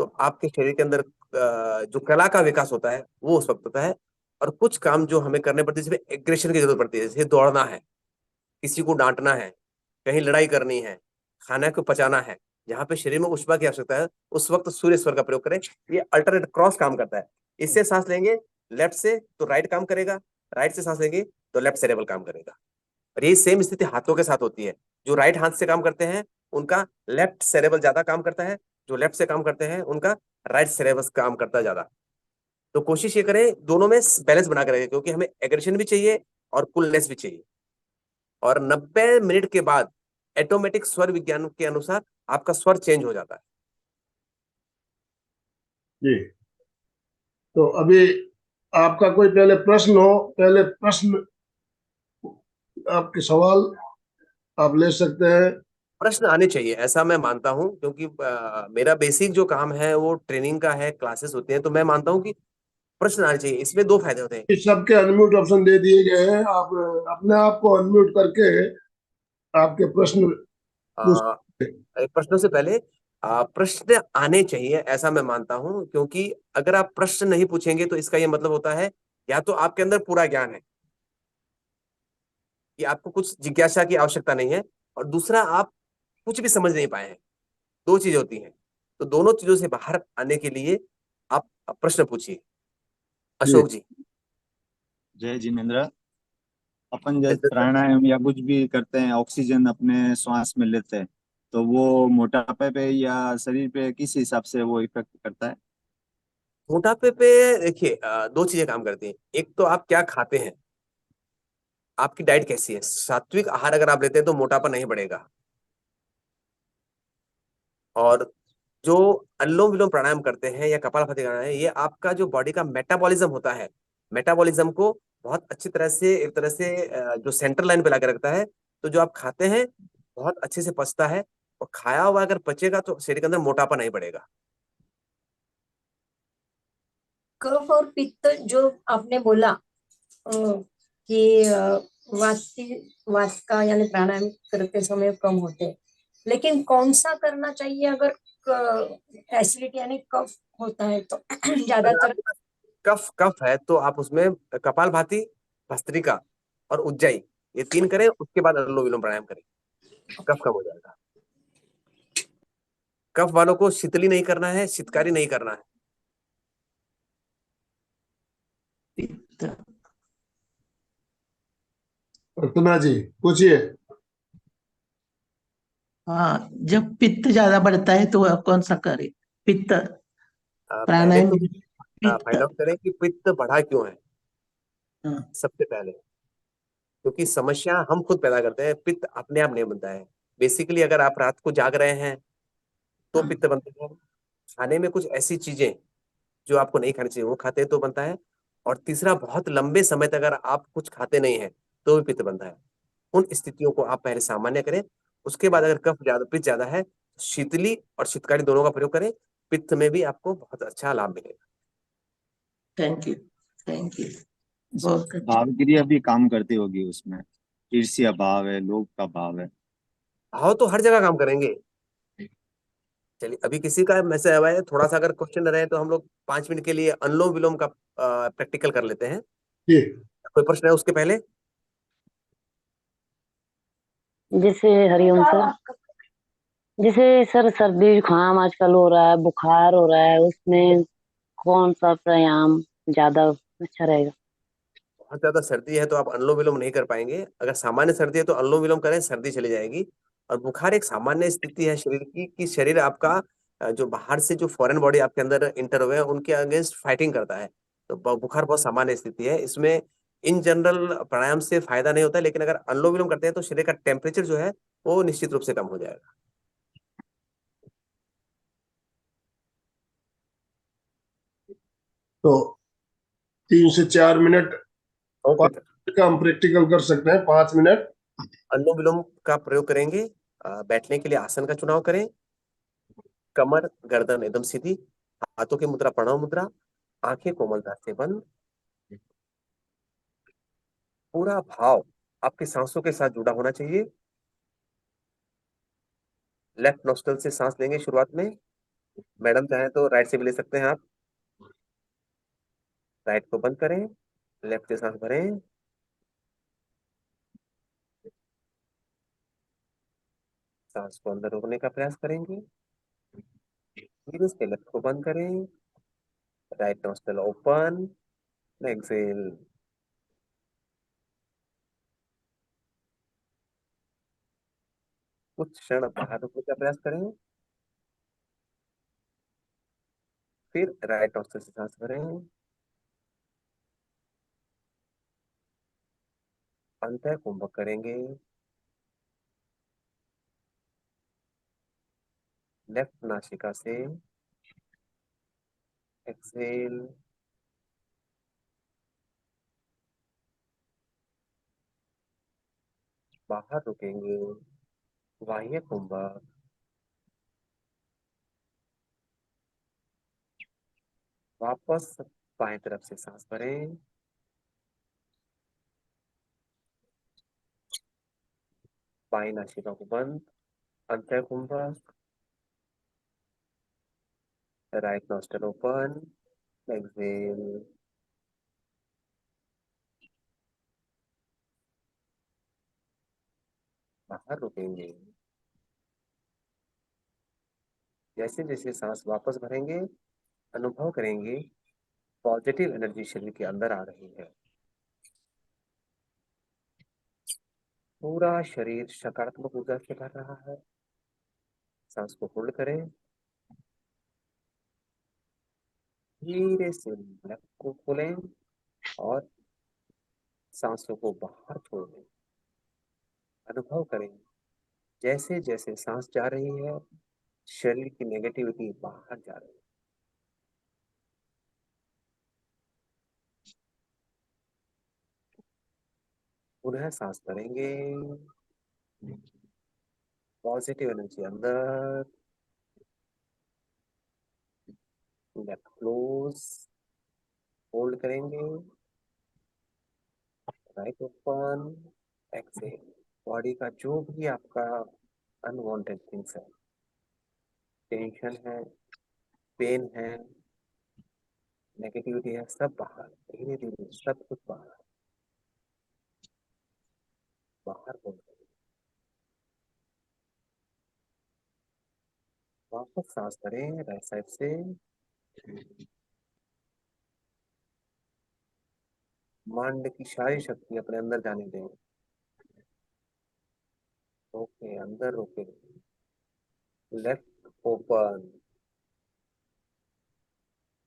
तो आपके शरीर के अंदर जो कला का विकास होता है वो उस वक्त होता है। और कुछ काम जो हमें करने पड़ते हैं जिसमें एग्रेशन की जरूरत पड़ती है, जैसे दौड़ना है, किसी को डांटना है, कहीं लड़ाई करनी है, खाना को पचाना है, जहाँ पे शरीर में ऊष्मा की आवश्यकता है, उस वक्त सूर्य स्वर का प्रयोग करें। ये अल्टरनेट क्रॉस काम करता है। इससे सांस लेंगे लेफ्ट से तो राइट काम करेगा, राइट से सांस लेंगे तो लेफ्ट सेरेबल काम करेगा। और ये सेम स्थिति हाथों के साथ होती है। जो राइट हाथ से काम करते हैं उनका लेफ्ट सेरेबल ज्यादा काम करता है, जो लेफ्ट से काम करते हैं उनका राइट सेरेबस काम करता है ज्यादा। तो कोशिश ये करें दोनों में बैलेंस बना कर रखें, क्योंकि हमें एग्रेशन भी चाहिए और कूलनेस भी चाहिए। और 90 मिनट के बाद ऑटोमेटिक स्वर विज्ञान के अनुसार आपका स्वर चेंज हो जाता है। जी, तो अभी आपका कोई पहले प्रश्न हो, पहले प्रश्न, आपके सवाल आप ले सकते हैं। प्रश्न आने चाहिए ऐसा मैं मानता हूं, क्योंकि मेरा बेसिक जो काम है वो ट्रेनिंग का है, क्लासेस होती हैं, तो मैं मानता हूं कि प्रश्न आने चाहिए। इसमें 2 फायदे होते हैं। इस सबके अनम्यूट ऑप्शन दे दिए गए हैं, आप अपने आप को अनम्यूट करके आपके प्रश्न पूछ सकते हैं। प्रश्नों से पहले प्रश्न आने चाहिए ऐसा मैं मानता हूं, क्योंकि अगर आप प्रश्न नहीं पूछेंगे तो इसका यह मतलब होता है या तो आपके अंदर पूरा ज्ञान है कि आपको कुछ जिज्ञासा की आवश्यकता नहीं है, और दूसरा आप कुछ भी समझ नहीं पाए हैं। 2 चीजें होती हैं। तो दोनों चीजों से बाहर आने के लिए आप प्रश्न पूछिए। अशोक जी। जय जिनेन्द्र। अपन जब प्राणायाम या कुछ भी करते हैं, ऑक्सीजन अपने श्वास में लेते हैं, तो वो मोटापे पे या शरीर पे किस हिसाब से वो इफेक्ट करता है? मोटापे पे देखिए 2 चीजें काम करती हैं। एक तो आप क्या खाते हैं, आपकी डाइट कैसी है। सात्विक आहार अगर आप लेते हैं तो मोटापा नहीं बढ़ेगा। और जो अनुलोम विलोम प्राणायाम करते हैं या कपालभाति करना है, ये आपका जो बॉडी का मेटाबॉलिज्म होता है, मेटाबॉलिज्म को बहुत अच्छी तरह से एक तरह से जो सेंटर लाइन पे लाके रखता है। तो जो आप खाते हैं बहुत अच्छे से पचता है, और खाया हुआ अगर पचेगा तो शरीर के अंदर मोटापा नहीं बढ़ेगा। कफ और पित्त जो आपने बोला कि वास्का यानी प्राणायाम करते समय कम होते हैं, लेकिन कौन सा करना चाहिए अगर एसिडिटी यानी कफ होता है तो अगर ज्यादातर? आपके पास कफ कफ है तो आप उसमें कपालभाति, भस्त्रिका और उज्जाई, ये 3 करें, उसके बाद अनुलोम विलोम प्राणायाम करें, कफ कम हो जाएगा। कफ वालों को शीतली नहीं करना है, शीतकारी नहीं करना है। पित्त। अर्चना जी पूछिए। हाँ, जब पित्त ज्यादा बढ़ता है तो आप कौन सा करें? पित्त पहले प्राणायाम तो में पित्त। फाइंड आउट करें कि पित्त बढ़ा क्यों है, हाँ, सबसे पहले। क्योंकि समस्या हम खुद पैदा करते हैं, पित्त अपने आप नहीं बनता है। बेसिकली अगर आप रात को जाग रहे हैं तो हाँ, पित्त बनता है। खाने में कुछ ऐसी चीजें जो आपको नहीं खानी चाहिए वो खाते हैं तो बनता है। और तीसरा, बहुत लंबे समय तक अगर आप कुछ खाते नहीं हैं तो भी पित्त बनता है। उन स्थितियों को आप पहले सामान्य करें। उसके बाद अगर कफ ज्यादा, पित्त ज्यादा है, शीतली और शीतकारी दोनों का प्रयोग करें। पित्त में भी आपको बहुत अच्छा लाभ मिलेगा। थैंक यू, थैंक यू, बहुत अच्छा। भावगिरी भी काम करती होगी उसमें, ईर्ष्या भाव है, लोभ का भाव है। भाव तो हर जगह काम करेंगे। चलिए, अभी किसी का मैसेज आया है, थोड़ा सा अगर क्वेश्चन रहे तो हम लोग 5 मिनट के लिए अनुलोम विलोम का प्रैक्टिकल कर लेते हैं। जी। कोई प्रश्न है उसके पहले? जैसे हरिओम सर, जैसे सर सर्दी जुकाम आजकल हो रहा है, बुखार हो रहा है, उसमें कौन सा प्राणायाम ज्यादा अच्छा रहेगा? बहुत ज्यादा सर्दी है तो आप अनुलोम विलोम नहीं कर पाएंगे। अगर सामान्य सर्दी है तो अनुलोम विलोम करें, सर्दी चली जाएगी। और बुखार एक सामान्य स्थिति है शरीर की, कि शरीर आपका जो बाहर से जो फॉरेन बॉडी आपके अंदर इंटर हुए हैं उनके अगेंस्ट फाइटिंग करता है। तो बुखार बहुत सामान्य स्थिति है, इसमें इन जनरल प्राणायाम से फायदा नहीं होता है। लेकिन अगर अनुलोम विलोम करते हैं तो शरीर का टेम्परेचर जो है वो निश्चित रूप से कम हो जाएगा। तो 3 से 4 मिनट ओके। का हम प्रैक्टिकल कर सकते हैं, 5 मिनट। अनुलोम विलोम का प्रयोग करेंगे। बैठने के लिए आसन का चुनाव करें। कमर गर्दन एकदम सीधी, हाथों की मुद्रा प्रणव मुद्रा, आंखें कोमलता से बंद। पूरा भाव आपकी सांसों के साथ जुड़ा होना चाहिए। लेफ्ट नोस्ट्रल से सांस लेंगे शुरुआत में। मैडम चाहे तो राइट से भी ले सकते हैं आप। राइट को बंद करें, लेफ्ट से सांस भरें। सांस को अंदर रोकने का प्रयास करेंगे। धीरे से लेफ्ट को बंद करें। Right nostril open, exhale. कुछ क्षण बाहर रुकने का प्रयास करें। फिर राइट नोस्ट्रल से सांस भरें। अंतः कुंभक करेंगे। लेफ्ट नासिका से एक्सेल। बाहर रुकेंगे, बाह्य कुंभक। वापस बाएं तरफ से सांस भरें। बाएं नासिका को बंद, अंतः कुंभक। Right nostril open, exhale. बाहर रुकेंगे। जैसे जैसे सांस वापस भरेंगे, अनुभव करेंगे पॉजिटिव एनर्जी शरीर के अंदर आ रही है। पूरा शरीर सकारात्मक ऊर्जा से भर रहा है। सांस को होल्ड करें। धीरे से नाक को खोलें और सांसों को बाहर छोड़ दें। अनुभव करें जैसे जैसे सांस जा रही है, शरीर की नेगेटिविटी बाहर जा रही है। पुनः सांस भरेंगे, पॉजिटिव एनर्जी अंदर। लेफ्ट क्लोज, होल्ड करेंगे। Right open, exhale. बॉडी का जो भी आपका अनवांटेड थिंग्स है, टेंशन है, पेन है, नेगेटिविटी है, सब बाहर, धीरे धीरे सब कुछ बाहर बाहर बोल। वापस सांस करें राइट साइड से, माइंड की सारी शक्ति अपने अंदर जाने दें। ओके, अंदर रोके, लेफ्ट ओपन।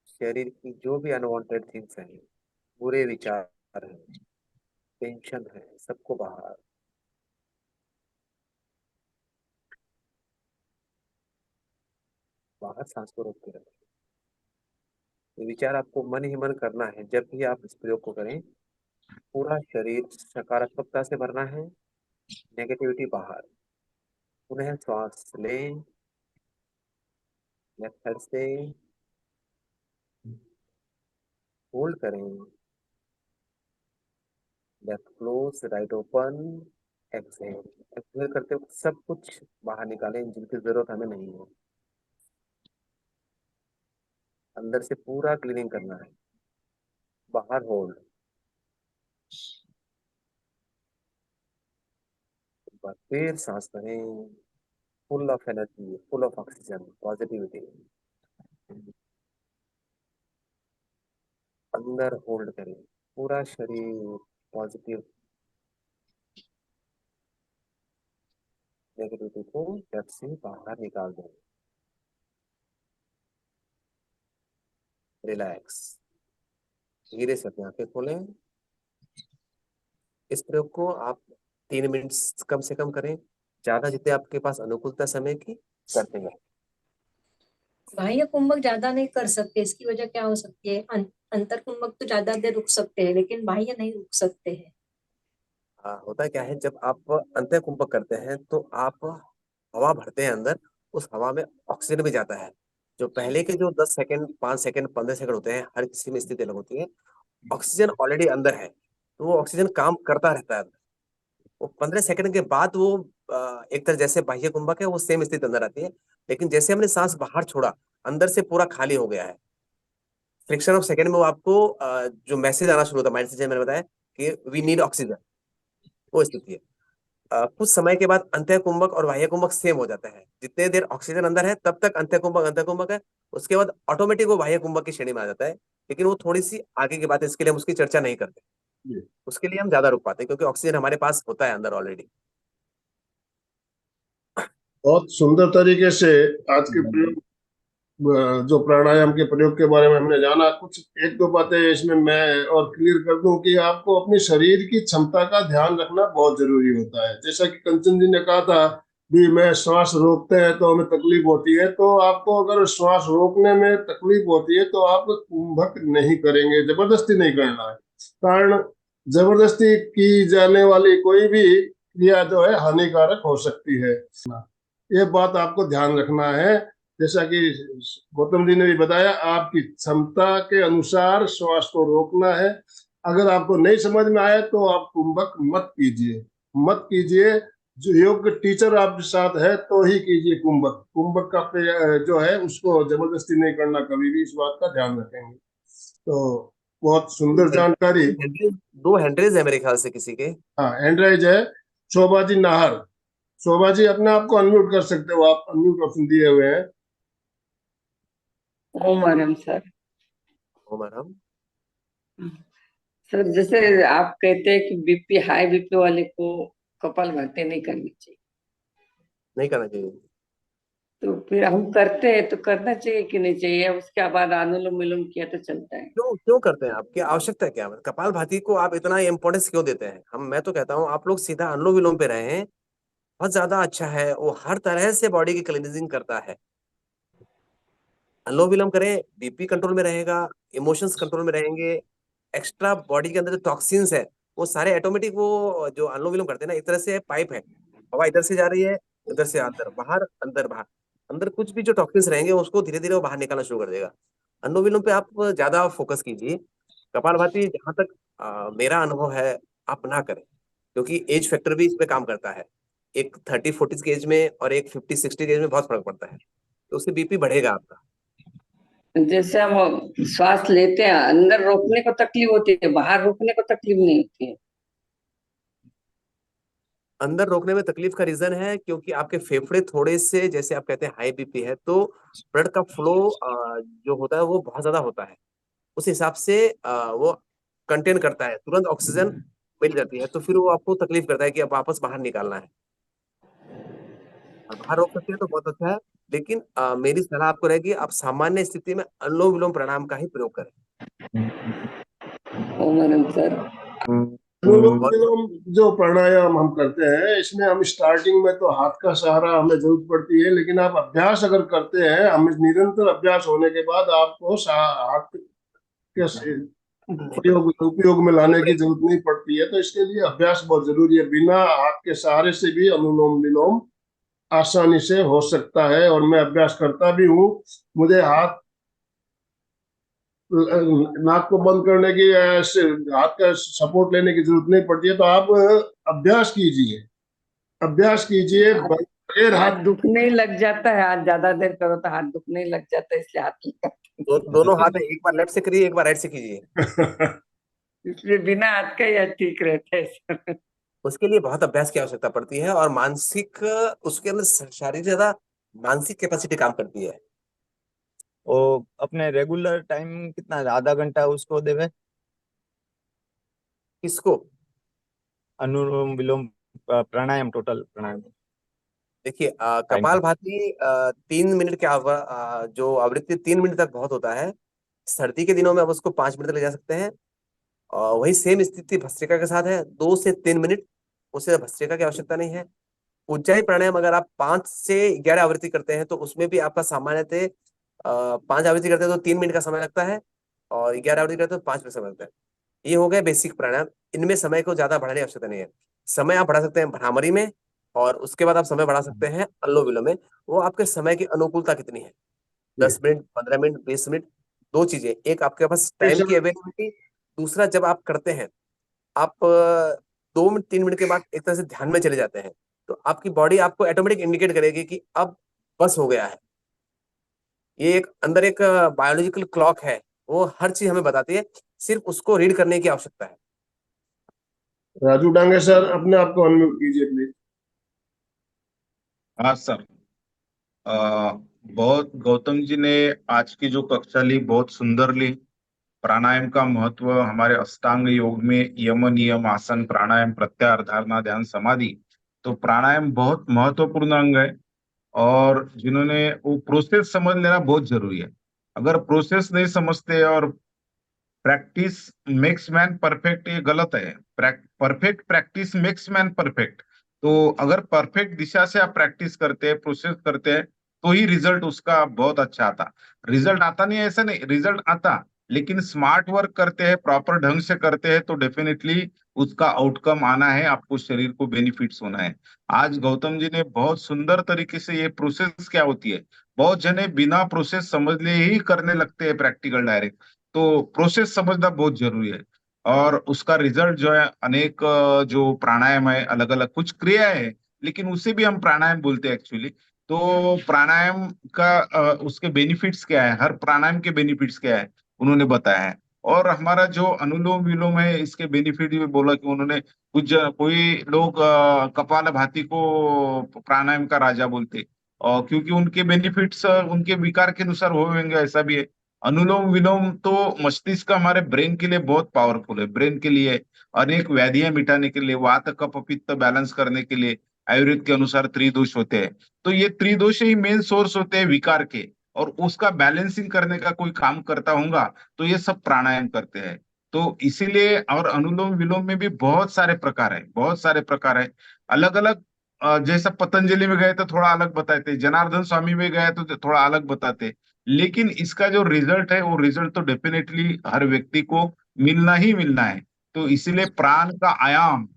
शरीर की जो भी अनवांटेड थिंग्स हैं, बुरे विचार हैं, टेंशन है, सबको बाहर। बाहर सांस को रोक के रखें। ये विचार आपको मन ही मन करना है। जब भी आप इस प्रयोग को करें, पूरा शरीर सकारात्मकता से भरना है, नेगेटिविटी बाहर। पुनः श्वास लें, लेफ्ट साइड से होल्ड करें, left close, right open, exhale. Exhale करते वक्त सब कुछ बाहर निकालें जिनकी जरूरत हमें नहीं है। अंदर से पूरा क्लीनिंग करना है, बाहर होल्ड। एक बार फिर सांस करें, full of energy, full of oxygen, positivity. अंदर होल्ड करें, पूरा शरीर पॉजिटिव, नेगेटिविटी को जब से बाहर निकाल दें। रिलैक्स, धीरे से अपनी आंखें खोलें। इस प्रयोग को आप 3 मिनट कम से कम करें, ज्यादा जितने आपके पास अनुकूलता समय की करते हैं। बाह्य कुंभक ज्यादा नहीं कर सकते, इसकी वजह क्या हो सकती है? अंतर कुंभक तो ज्यादा देर रुक सकते हैं, लेकिन बाह्य नहीं रुक सकते हैं। होता क्या है, जब आप अंतः कुंभक करते हैं तो आप हवा भरते हैं अंदर, उस हवा में ऑक्सीजन भी जाता है। जो पहले के जो 10 सेकंड, 5 सेकंड, 15 सेकंड होते हैं, हर किसी में स्थिति अलग होती है। ऑक्सीजन ऑलरेडी अंदर है, तो वो ऑक्सीजन काम करता रहता है। वो 15 सेकंड के बाद वो एक तरह जैसे बाह्य कुंभक है, वो सेम स्थिति अंदर आती है। लेकिन जैसे हमने सांस बाहर छोड़ा, अंदर से पूरा खाली हो गया है। फ्रिक्शन ऑफ सेकंड में वो आपको जो मैसेज आना शुरू होता है माइंड से, जैसे मैंने बताया कि वी नीड ऑक्सीजन, वो स्थिति है। कुछ समय के बाद अंतः कुंभक और बाह्य कुंभक सेम हो जाता है। जितने देर ऑक्सीजन अंदर है तब तक अंतः कुंभक है। उसके बाद ऑटोमेटिक वो बाह्य कुंभक की श्रेणी में आ जाता है। लेकिन वो थोड़ी सी आगे की बात है, इसके लिए हम उसकी चर्चा नहीं करते। उसके लिए हम ज्यादा रुक पाते हैं, क्योंकि ऑक्सीजन हमारे पास होता है अंदर ऑलरेडी। बहुत सुंदर तरीके से आज के प्रयोग, जो प्राणायाम के प्रयोग के बारे में हमने जाना। कुछ एक दो बातें इसमें मैं और क्लियर कर दूं कि आपको अपने शरीर की क्षमता का ध्यान रखना बहुत जरूरी होता है। जैसा कि कंचन जी ने कहा था भी मैं श्वास रोकते हैं तो हमें तकलीफ होती है, तो आपको अगर श्वास रोकने में तकलीफ होती है तो आप कुंभक नहीं करेंगे, जबरदस्ती नहीं करना है। कारण जबरदस्ती की जाने वाली कोई भी क्रिया जो है हानिकारक हो सकती है। ये बात आपको ध्यान रखना है। जैसा कि गौतम जी ने भी बताया, आपकी क्षमता के अनुसार श्वास को रोकना है। अगर आपको नहीं समझ में आए तो आप कुंभक मत कीजिए, मत कीजिए। जो योग्य टीचर आपके साथ है तो ही कीजिए कुंभक। कुंभक का जो है उसको जबरदस्ती नहीं करना, कभी भी इस बात का ध्यान रखेंगे। तो बहुत सुंदर जानकारी। 2 हैंडरेज है मेरे ख्याल से किसी के। हाँ, हैंडराइज है। शोभा जी नाहर, शोभा जी अपने आप को अनम्यूट कर सकते हो, आप अनम्यूट ऑप्शन दिए हुए हैं। ओम आराम सर। ओम सर जैसे आप कहते हैं कि बीपी, हाई बीपी वाले को कपालभाति नहीं करनी चाहिए, नहीं करना चाहिए। तो फिर हम करते हैं तो करना चाहिए कि नहीं चाहिए? उसके बाद अनुलोम विलोम किया तो चलता है? क्यों क्यों करते हैं? आपकी आवश्यकता क्या है? कपालभाति को आप इतना इम्पोर्टेंस क्यों देते हैं? मैं तो कहता हूँ आप लोग सीधा अनुलोम विलोम पे रहे हैं, बहुत ज्यादा अच्छा है। वो हर तरह से बॉडी की क्लीनिंजिंग करता है। अनुलोम विलोम करें, बीपी कंट्रोल में रहेगा, इमोशंस कंट्रोल में रहेंगे, एक्स्ट्रा बॉडी के अंदर जो टॉक्सिन्स है वो सारे ऑटोमेटिक, वो जो अनुलोम विलोम करते हैं ना, एक तरह से पाइप है, हवा इधर से जा रही है, इधर से अंदर बाहर, अंदर बाहर। अंदर कुछ भी जो टॉक्सिन्स रहेंगे उसको धीरे धीरे वो बाहर निकालना शुरू कर देगा। अनुलोम विलोम पे आप ज्यादा फोकस कीजिए। कपालभाति जहां तक मेरा अनुभव है, आप ना करें। क्योंकि एज फैक्टर भी इसमें काम करता है। एक 30-40 की एज में और एक 50-60 की एज में बहुत फर्क पड़ता है, तो उससे बीपी बढ़ेगा आपका। जैसे हम श्वास लेते हैं, अंदर रोकने को तकलीफ होती है, बाहर रोकने को तकलीफ नहीं होती है। अंदर रोकने में तकलीफ का रीजन है क्योंकि आपके फेफड़े थोड़े से, जैसे आप कहते हैं हाई बीपी है, तो ब्लड का फ्लो जो होता है वो बहुत ज्यादा होता है। उस हिसाब से वो कंटेन करता है, तुरंत ऑक्सीजन मिल जाती है, तो फिर वो आपको तकलीफ करता है कि अब वापस बाहर निकालना है। और बाहर रोक सकते हैं तो बहुत अच्छा है, लेकिन मेरी सलाह आपको रहेगी आप सामान्य स्थिति में अनुलोम विलोम प्राणायाम का ही प्रयोग करें। ओम आनंद सर। अनुलोम और विलोम जो प्राणायाम हम करते हैं, इसमें हम स्टार्टिंग में तो हाथ का सहारा हमें जरूरत पड़ती है, लेकिन आप अभ्यास अगर करते हैं, हम निरंतर अभ्यास होने के बाद आपको हाथ के उपयोग में लाने की जरूरत नहीं पड़ती है। तो इसके लिए अभ्यास बहुत जरूरी है। बिना हाथ के सहारे से भी अनुलोम विलोम आसानी से हो सकता है, और मैं अभ्यास करता भी हूँ। मुझे हाथ नाक को बंद करने की हाथ का सपोर्ट लेने की जरूरत नहीं पड़ती है। तो आप अभ्यास कीजिए, अभ्यास कीजिए, बगैर हाथ हाथ दुखने ही लग जाता है, हाथ ज्यादा देर करो तो हाथ दुखने ही लग जाता है, इसलिए हाथ दोनों हाथ है, एक बार लेफ्ट से करिए, एक बार राइट से कीजिए। इसलिए बिना हाथ का ही ठीक रहता है सर। उसके लिए बहुत अभ्यास की आवश्यकता पड़ती है, और मानसिक उसके अंदर शारीरिक ज्यादा मानसिक कैपेसिटी काम करती है। वो अपने रेगुलर टाइम कितना, आधा घंटा उसको देवे किसको? अनुलोम विलोम प्राणायाम, टोटल प्राणायाम देखिए टाइम? कपालभाति 3 मिनट के जो आवृत्ति 3 मिनट तक बहुत होता है। सर्दी के दिनों में आप उसको 5 मिनट तक ले जा सकते हैं। और वही सेम स्थिति भस्त्रिका के साथ है, 2 से 3 मिनट, उससे भस्त्रिका की आवश्यकता नहीं है। उज्जाई प्राणायाम अगर आप 5 से 11 आवृत्ति करते हैं तो उसमें भी आपका सामान्यतः 5 आवृत्ति करते हैं तो 3 मिनट का समय लगता है, और 11 आवृत्ति करते हैं तो 5 मिनट समय लगता है। ये हो गया बेसिक प्राणायाम। इनमें समय को ज्यादा बढ़ाने की आवश्यकता नहीं है। समय आप बढ़ा सकते हैं भ्रामरी में, और उसके बाद आप समय बढ़ा सकते हैं अनुलोम विलोम में। वो आपके समय की अनुकूलता कितनी है, 10 मिनट, 15 मिनट, 20 मिनट, दो चीजें। एक आपके पास टाइम की अवेलेबिलिटी, दूसरा जब आप करते हैं आप 2 मिनट 3 मिनट के बाद एक तरह से ध्यान में चले जाते हैं, तो आपकी बॉडी आपको ऑटोमेटिक इंडिकेट करेगी कि अब बस हो गया है। ये एक अंदर एक बायोलॉजिकल क्लॉक है, वो हर चीज हमें बताती है, सिर्फ उसको रीड करने की आवश्यकता है। राजू डांगे सर, अपने आप को अनम्यूट कीजिए प्लीज। हाँ सर। बहुत गौतम जी ने आज की जो कक्षा ली बहुत सुंदर ली। प्राणायाम का महत्व हमारे अष्टांग योग में यम नियम आसन प्राणायाम प्रत्याहार धारणा ध्यान समाधि, तो प्राणायाम बहुत महत्वपूर्ण अंग है। और जिन्होंने वो प्रोसेस समझ लेना बहुत जरूरी है। अगर प्रोसेस नहीं समझते और प्रैक्टिस मेक्स मैन परफेक्ट, ये गलत है। Perfect practice makes man perfect. तो अगर परफेक्ट दिशा से आप प्रैक्टिस करते हैं, प्रोसेस करते हैं, तो ही रिजल्ट उसका बहुत अच्छा आता। रिजल्ट आता नहीं है ऐसा नहीं, रिजल्ट आता, लेकिन स्मार्ट वर्क करते हैं, प्रॉपर ढंग से करते हैं, तो डेफिनेटली उसका आउटकम आना है, आपको शरीर को बेनिफिट्स होना है। आज गौतम जी ने बहुत सुंदर तरीके से ये प्रोसेस क्या होती है, बहुत जने बिना प्रोसेस समझ ले ही करने लगते हैं प्रैक्टिकल डायरेक्ट। तो प्रोसेस समझना बहुत जरूरी है। और उसका रिजल्ट जो है अनेक जो प्राणायाम है, अलग अलग कुछ क्रिया है, लेकिन उसे भी हम प्राणायाम बोलते हैं एक्चुअली। तो प्राणायाम का उसके बेनिफिट्स क्या है, हर प्राणायाम के बेनिफिट्स क्या है उन्होंने बताया है। और हमारा जो अनुलोम विलोम है इसके बेनिफिट भी बोला कि उन्होंने कुछ कोई लोग कपालभाति को प्राणायाम का राजा बोलते, और क्योंकि उनके बेनिफिट्स उनके विकार के अनुसार होंगे, ऐसा भी है। अनुलोम विलोम तो मस्तिष्क हमारे ब्रेन के लिए बहुत पावरफुल है, ब्रेन के लिए अनेक व्याधियां मिटाने के लिए, वात कफ पित्त बैलेंस करने के लिए आयुर्वेद के अनुसार त्रिदोष होते हैं। तो ये त्रिदोष ही मेन सोर्स होते हैं विकार के, और उसका बैलेंसिंग करने का कोई काम करता होगा तो ये सब प्राणायाम करते हैं। तो इसीलिए, और अनुलोम विलोम में भी बहुत सारे प्रकार है, बहुत सारे प्रकार है, अलग अलग। जैसा पतंजलि में गए तो थोड़ा अलग बताते, जनार्दन स्वामी में गए तो थोड़ा अलग बताते, लेकिन इसका जो रिजल्ट है वो रिजल्ट तो डेफिनेटली हर व्यक्ति को मिलना ही मिलना है। तो इसीलिए प्राण का आयाम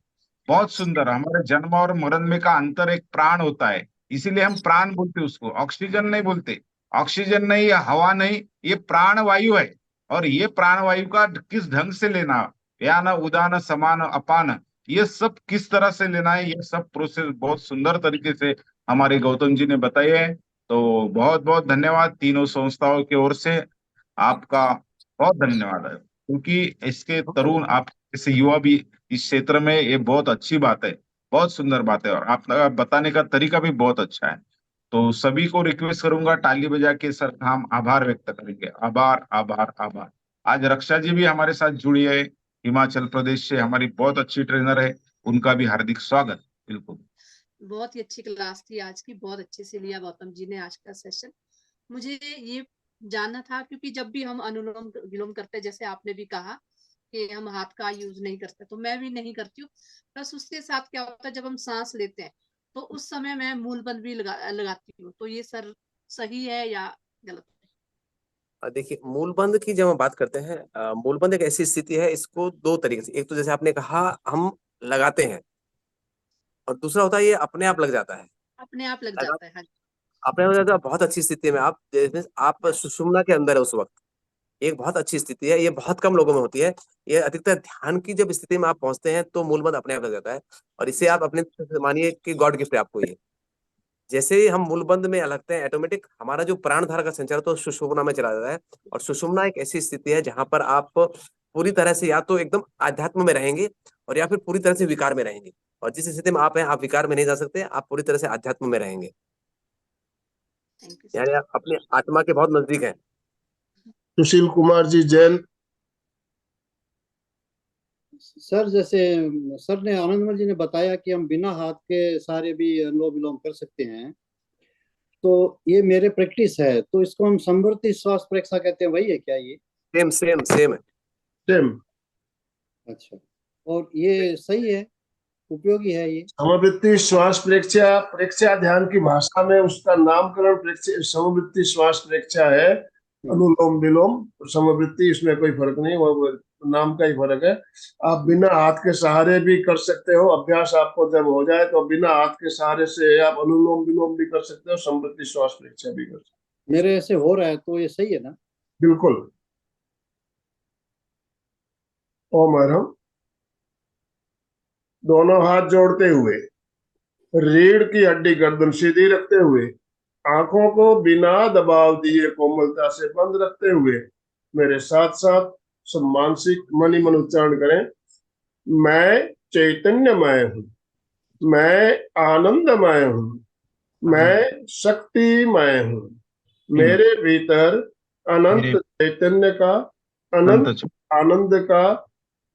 बहुत सुंदर, हमारे जन्म और मरण में का अंतर एक प्राण होता है, इसीलिए हम प्राण बोलते उसको, ऑक्सीजन नहीं बोलते। ऑक्सीजन नहीं या हवा नहीं, ये प्राण वायु है। और ये प्राण वायु का किस ढंग से लेना, व्यान उदान समान अपान, ये सब किस तरह से लेना है, ये सब प्रोसेस बहुत सुंदर तरीके से हमारे गौतम जी ने बताए हैं। तो बहुत बहुत धन्यवाद तीनों संस्थाओं की ओर से, आपका बहुत धन्यवाद है, क्योंकि इसके तरुण आप जैसे युवा भी इस क्षेत्र में, ये बहुत अच्छी बात है, बहुत सुंदर बात है, और आपका बताने का तरीका भी बहुत अच्छा है। तो सभी को रिक्वेस्ट करूंगा, ताली बजा के सर हम आभार व्यक्त करेंगे। आभार आभार आभार। आज रक्षा जी भी हमारे साथ जुड़ी है, हिमाचल प्रदेश से, हमारी बहुत अच्छी ट्रेनर है, उनका भी हार्दिक स्वागत। बिल्कुल, बहुत ही अच्छी क्लास थी आज की, बहुत अच्छे से लिया गौतम जी ने आज का सेशन। मुझे ये जानना था, क्योंकि जब भी हम अनुलोम विलोम करते हैं, जैसे आपने भी कहा कि हम हाथ का यूज नहीं करते, तो मैं भी नहीं करती हूँ। प्लस उसके साथ क्या होता है, जब हम सांस लेते हैं तो उस समय मैं मूलबंद भी लगाती हूँ। तो ये सर सही है या गलत है? देखिए, मूलबंद की जब हम बात करते हैं, मूलबंद एक ऐसी स्थिति है, इसको दो तरीके से, एक तो जैसे आपने कहा हम लगाते हैं, और दूसरा होता है ये अपने आप लग जाता है। अपने आप लग लगा जाता है। हाँ जी। अपने आप लग जाता है, बहुत अच्छी स्थिति में आप, जिसमें आप सुषुम्ना के अंदर है उस वक्त, एक बहुत अच्छी स्थिति है, ये बहुत कम लोगों में होती है। ये अधिकतर ध्यान की जब स्थिति में आप पहुंचते हैं तो मूलबंध अपने आप लग जाता है, और इसे आप अपने मानिए कि गॉड गिफ्ट है आपको ये। जैसे ही हम मूलबंध में लगते हैं, ऑटोमेटिक हमारा जो प्राण धारा का संचार तो सुषुम्ना में चला जाता है। और सुषुम्ना एक ऐसी स्थिति है जहां पर आप पूरी तरह से या तो एकदम आध्यात्म में रहेंगे, और या फिर पूरी तरह से विकार में रहेंगे। और जिस स्थिति में आप हैं, आप विकार में नहीं जा सकते, आप पूरी तरह से आध्यात्म में रहेंगे, थैंक यू यानी सर। आप अपने आत्मा के बहुत नजदीक हैं। सुशील कुमार जी जैन। सर, जैसे सर ने, आनंदमल जी ने बताया कि हम बिना हाथ के सारे भी अनुलोम विलोम कर सकते हैं, तो ये मेरे प्रैक्टिस है, तो इसको हम समवर्ती श्वास प्रेक्षा कहते हैं, वही है क्या ये? सेम सेम सेम है। सेम। अच्छा, और ये सही है, उपयोगी है ये? समवृत्ति श्वास प्रेक्षा, प्रेक्षा ध्यान की भाषा में उसका नामकरण समवृत्ति श्वास प्रेक्षा है। अनुलोम विलोम समवृत्ति, इसमें कोई फर्क नहीं, वो नाम का ही फर्क है। आप बिना हाथ के सहारे भी कर सकते हो, अभ्यास आपको जब हो जाए तो बिना हाथ के सहारे से आप अनुलोम विलोम भी कर सकते हो, समवृत्ति श्वास प्रेक्षा भी कर सकते हो। मेरे ऐसे हो रहा है तो ये सही है ना? बिल्कुल। ओम अरहम। दोनों हाथ जोड़ते हुए, रीढ़ की हड्डी गर्दन सीधी रखते हुए, आंखों को बिना दबाव दिए कोमलता से बंद रखते हुए, मेरे साथ साथ सब मानसिक मनी मन उच्चारण करें। मैं चैतन्यमय हूँ, मैं आनंदमय हूँ, मैं शक्तिमय हूँ, मेरे भीतर अनंत चैतन्य का, अनंत आनंद का,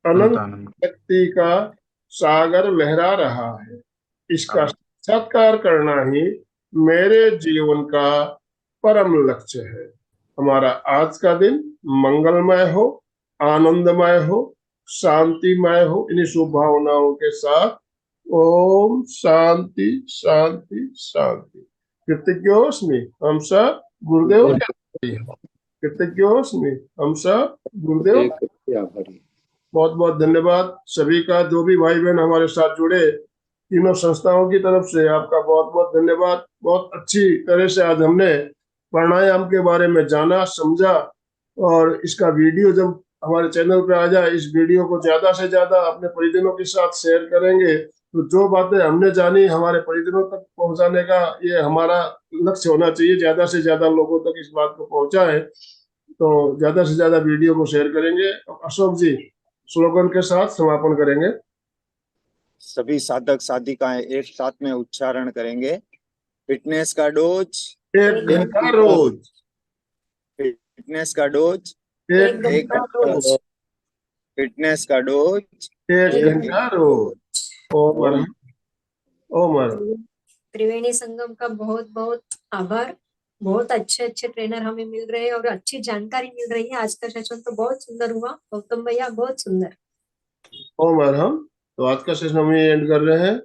अनंत शक्ति का सागर लहरा रहा है। इसका साक्षात्कार करना ही मेरे जीवन का परम लक्ष्य है। हमारा आज का दिन मंगलमय हो, आनंदमय हो, शांतिमय हो। इन्हीं शुभ भावनाओं के साथ ओम शांति शांति शांति। कृतज्ञोस्मि हम सब गुरुदेव के, कृतज्ञोस्मि हम सब गुरुदेव। बहुत बहुत धन्यवाद सभी का, जो भी भाई बहन हमारे साथ जुड़े, तीनों संस्थाओं की तरफ से आपका बहुत बहुत धन्यवाद। बहुत अच्छी तरह से आज हमने प्राणायाम के बारे में जाना, समझा, और इसका वीडियो जब हमारे चैनल पे आ जाए, इस वीडियो को ज्यादा से ज्यादा अपने परिजनों के साथ शेयर करेंगे, तो जो बातें हमने जानी हमारे परिजनों तक पहुंचाने का ये हमारा लक्ष्य होना चाहिए। ज्यादा से ज्यादा लोगों तक इस बात को पहुंचाए, तो ज्यादा से ज्यादा वीडियो को शेयर करेंगे। अशोक जी स्लोगन के साथ समापन करेंगे। सभी साधक साधिकाएं एक साथ में उच्चारण करेंगे। फिटनेस का डोज 1 घंटा रोज, फिटनेस का डोज 1 एक घंटा रोज, फिटनेस का डोज 1 घंटा रोज। ओम अरहम, ओम अरहम। त्रिवेणी संगम का बहुत बहुत आभार। बहुत अच्छे अच्छे ट्रेनर हमें मिल रहे हैं और अच्छी जानकारी मिल रही है। आज का सेशन तो बहुत सुंदर हुआ गौतम भैया, बहुत सुंदर। ओम अरहम। तो आज का सेशन हम एंड कर रहे हैं।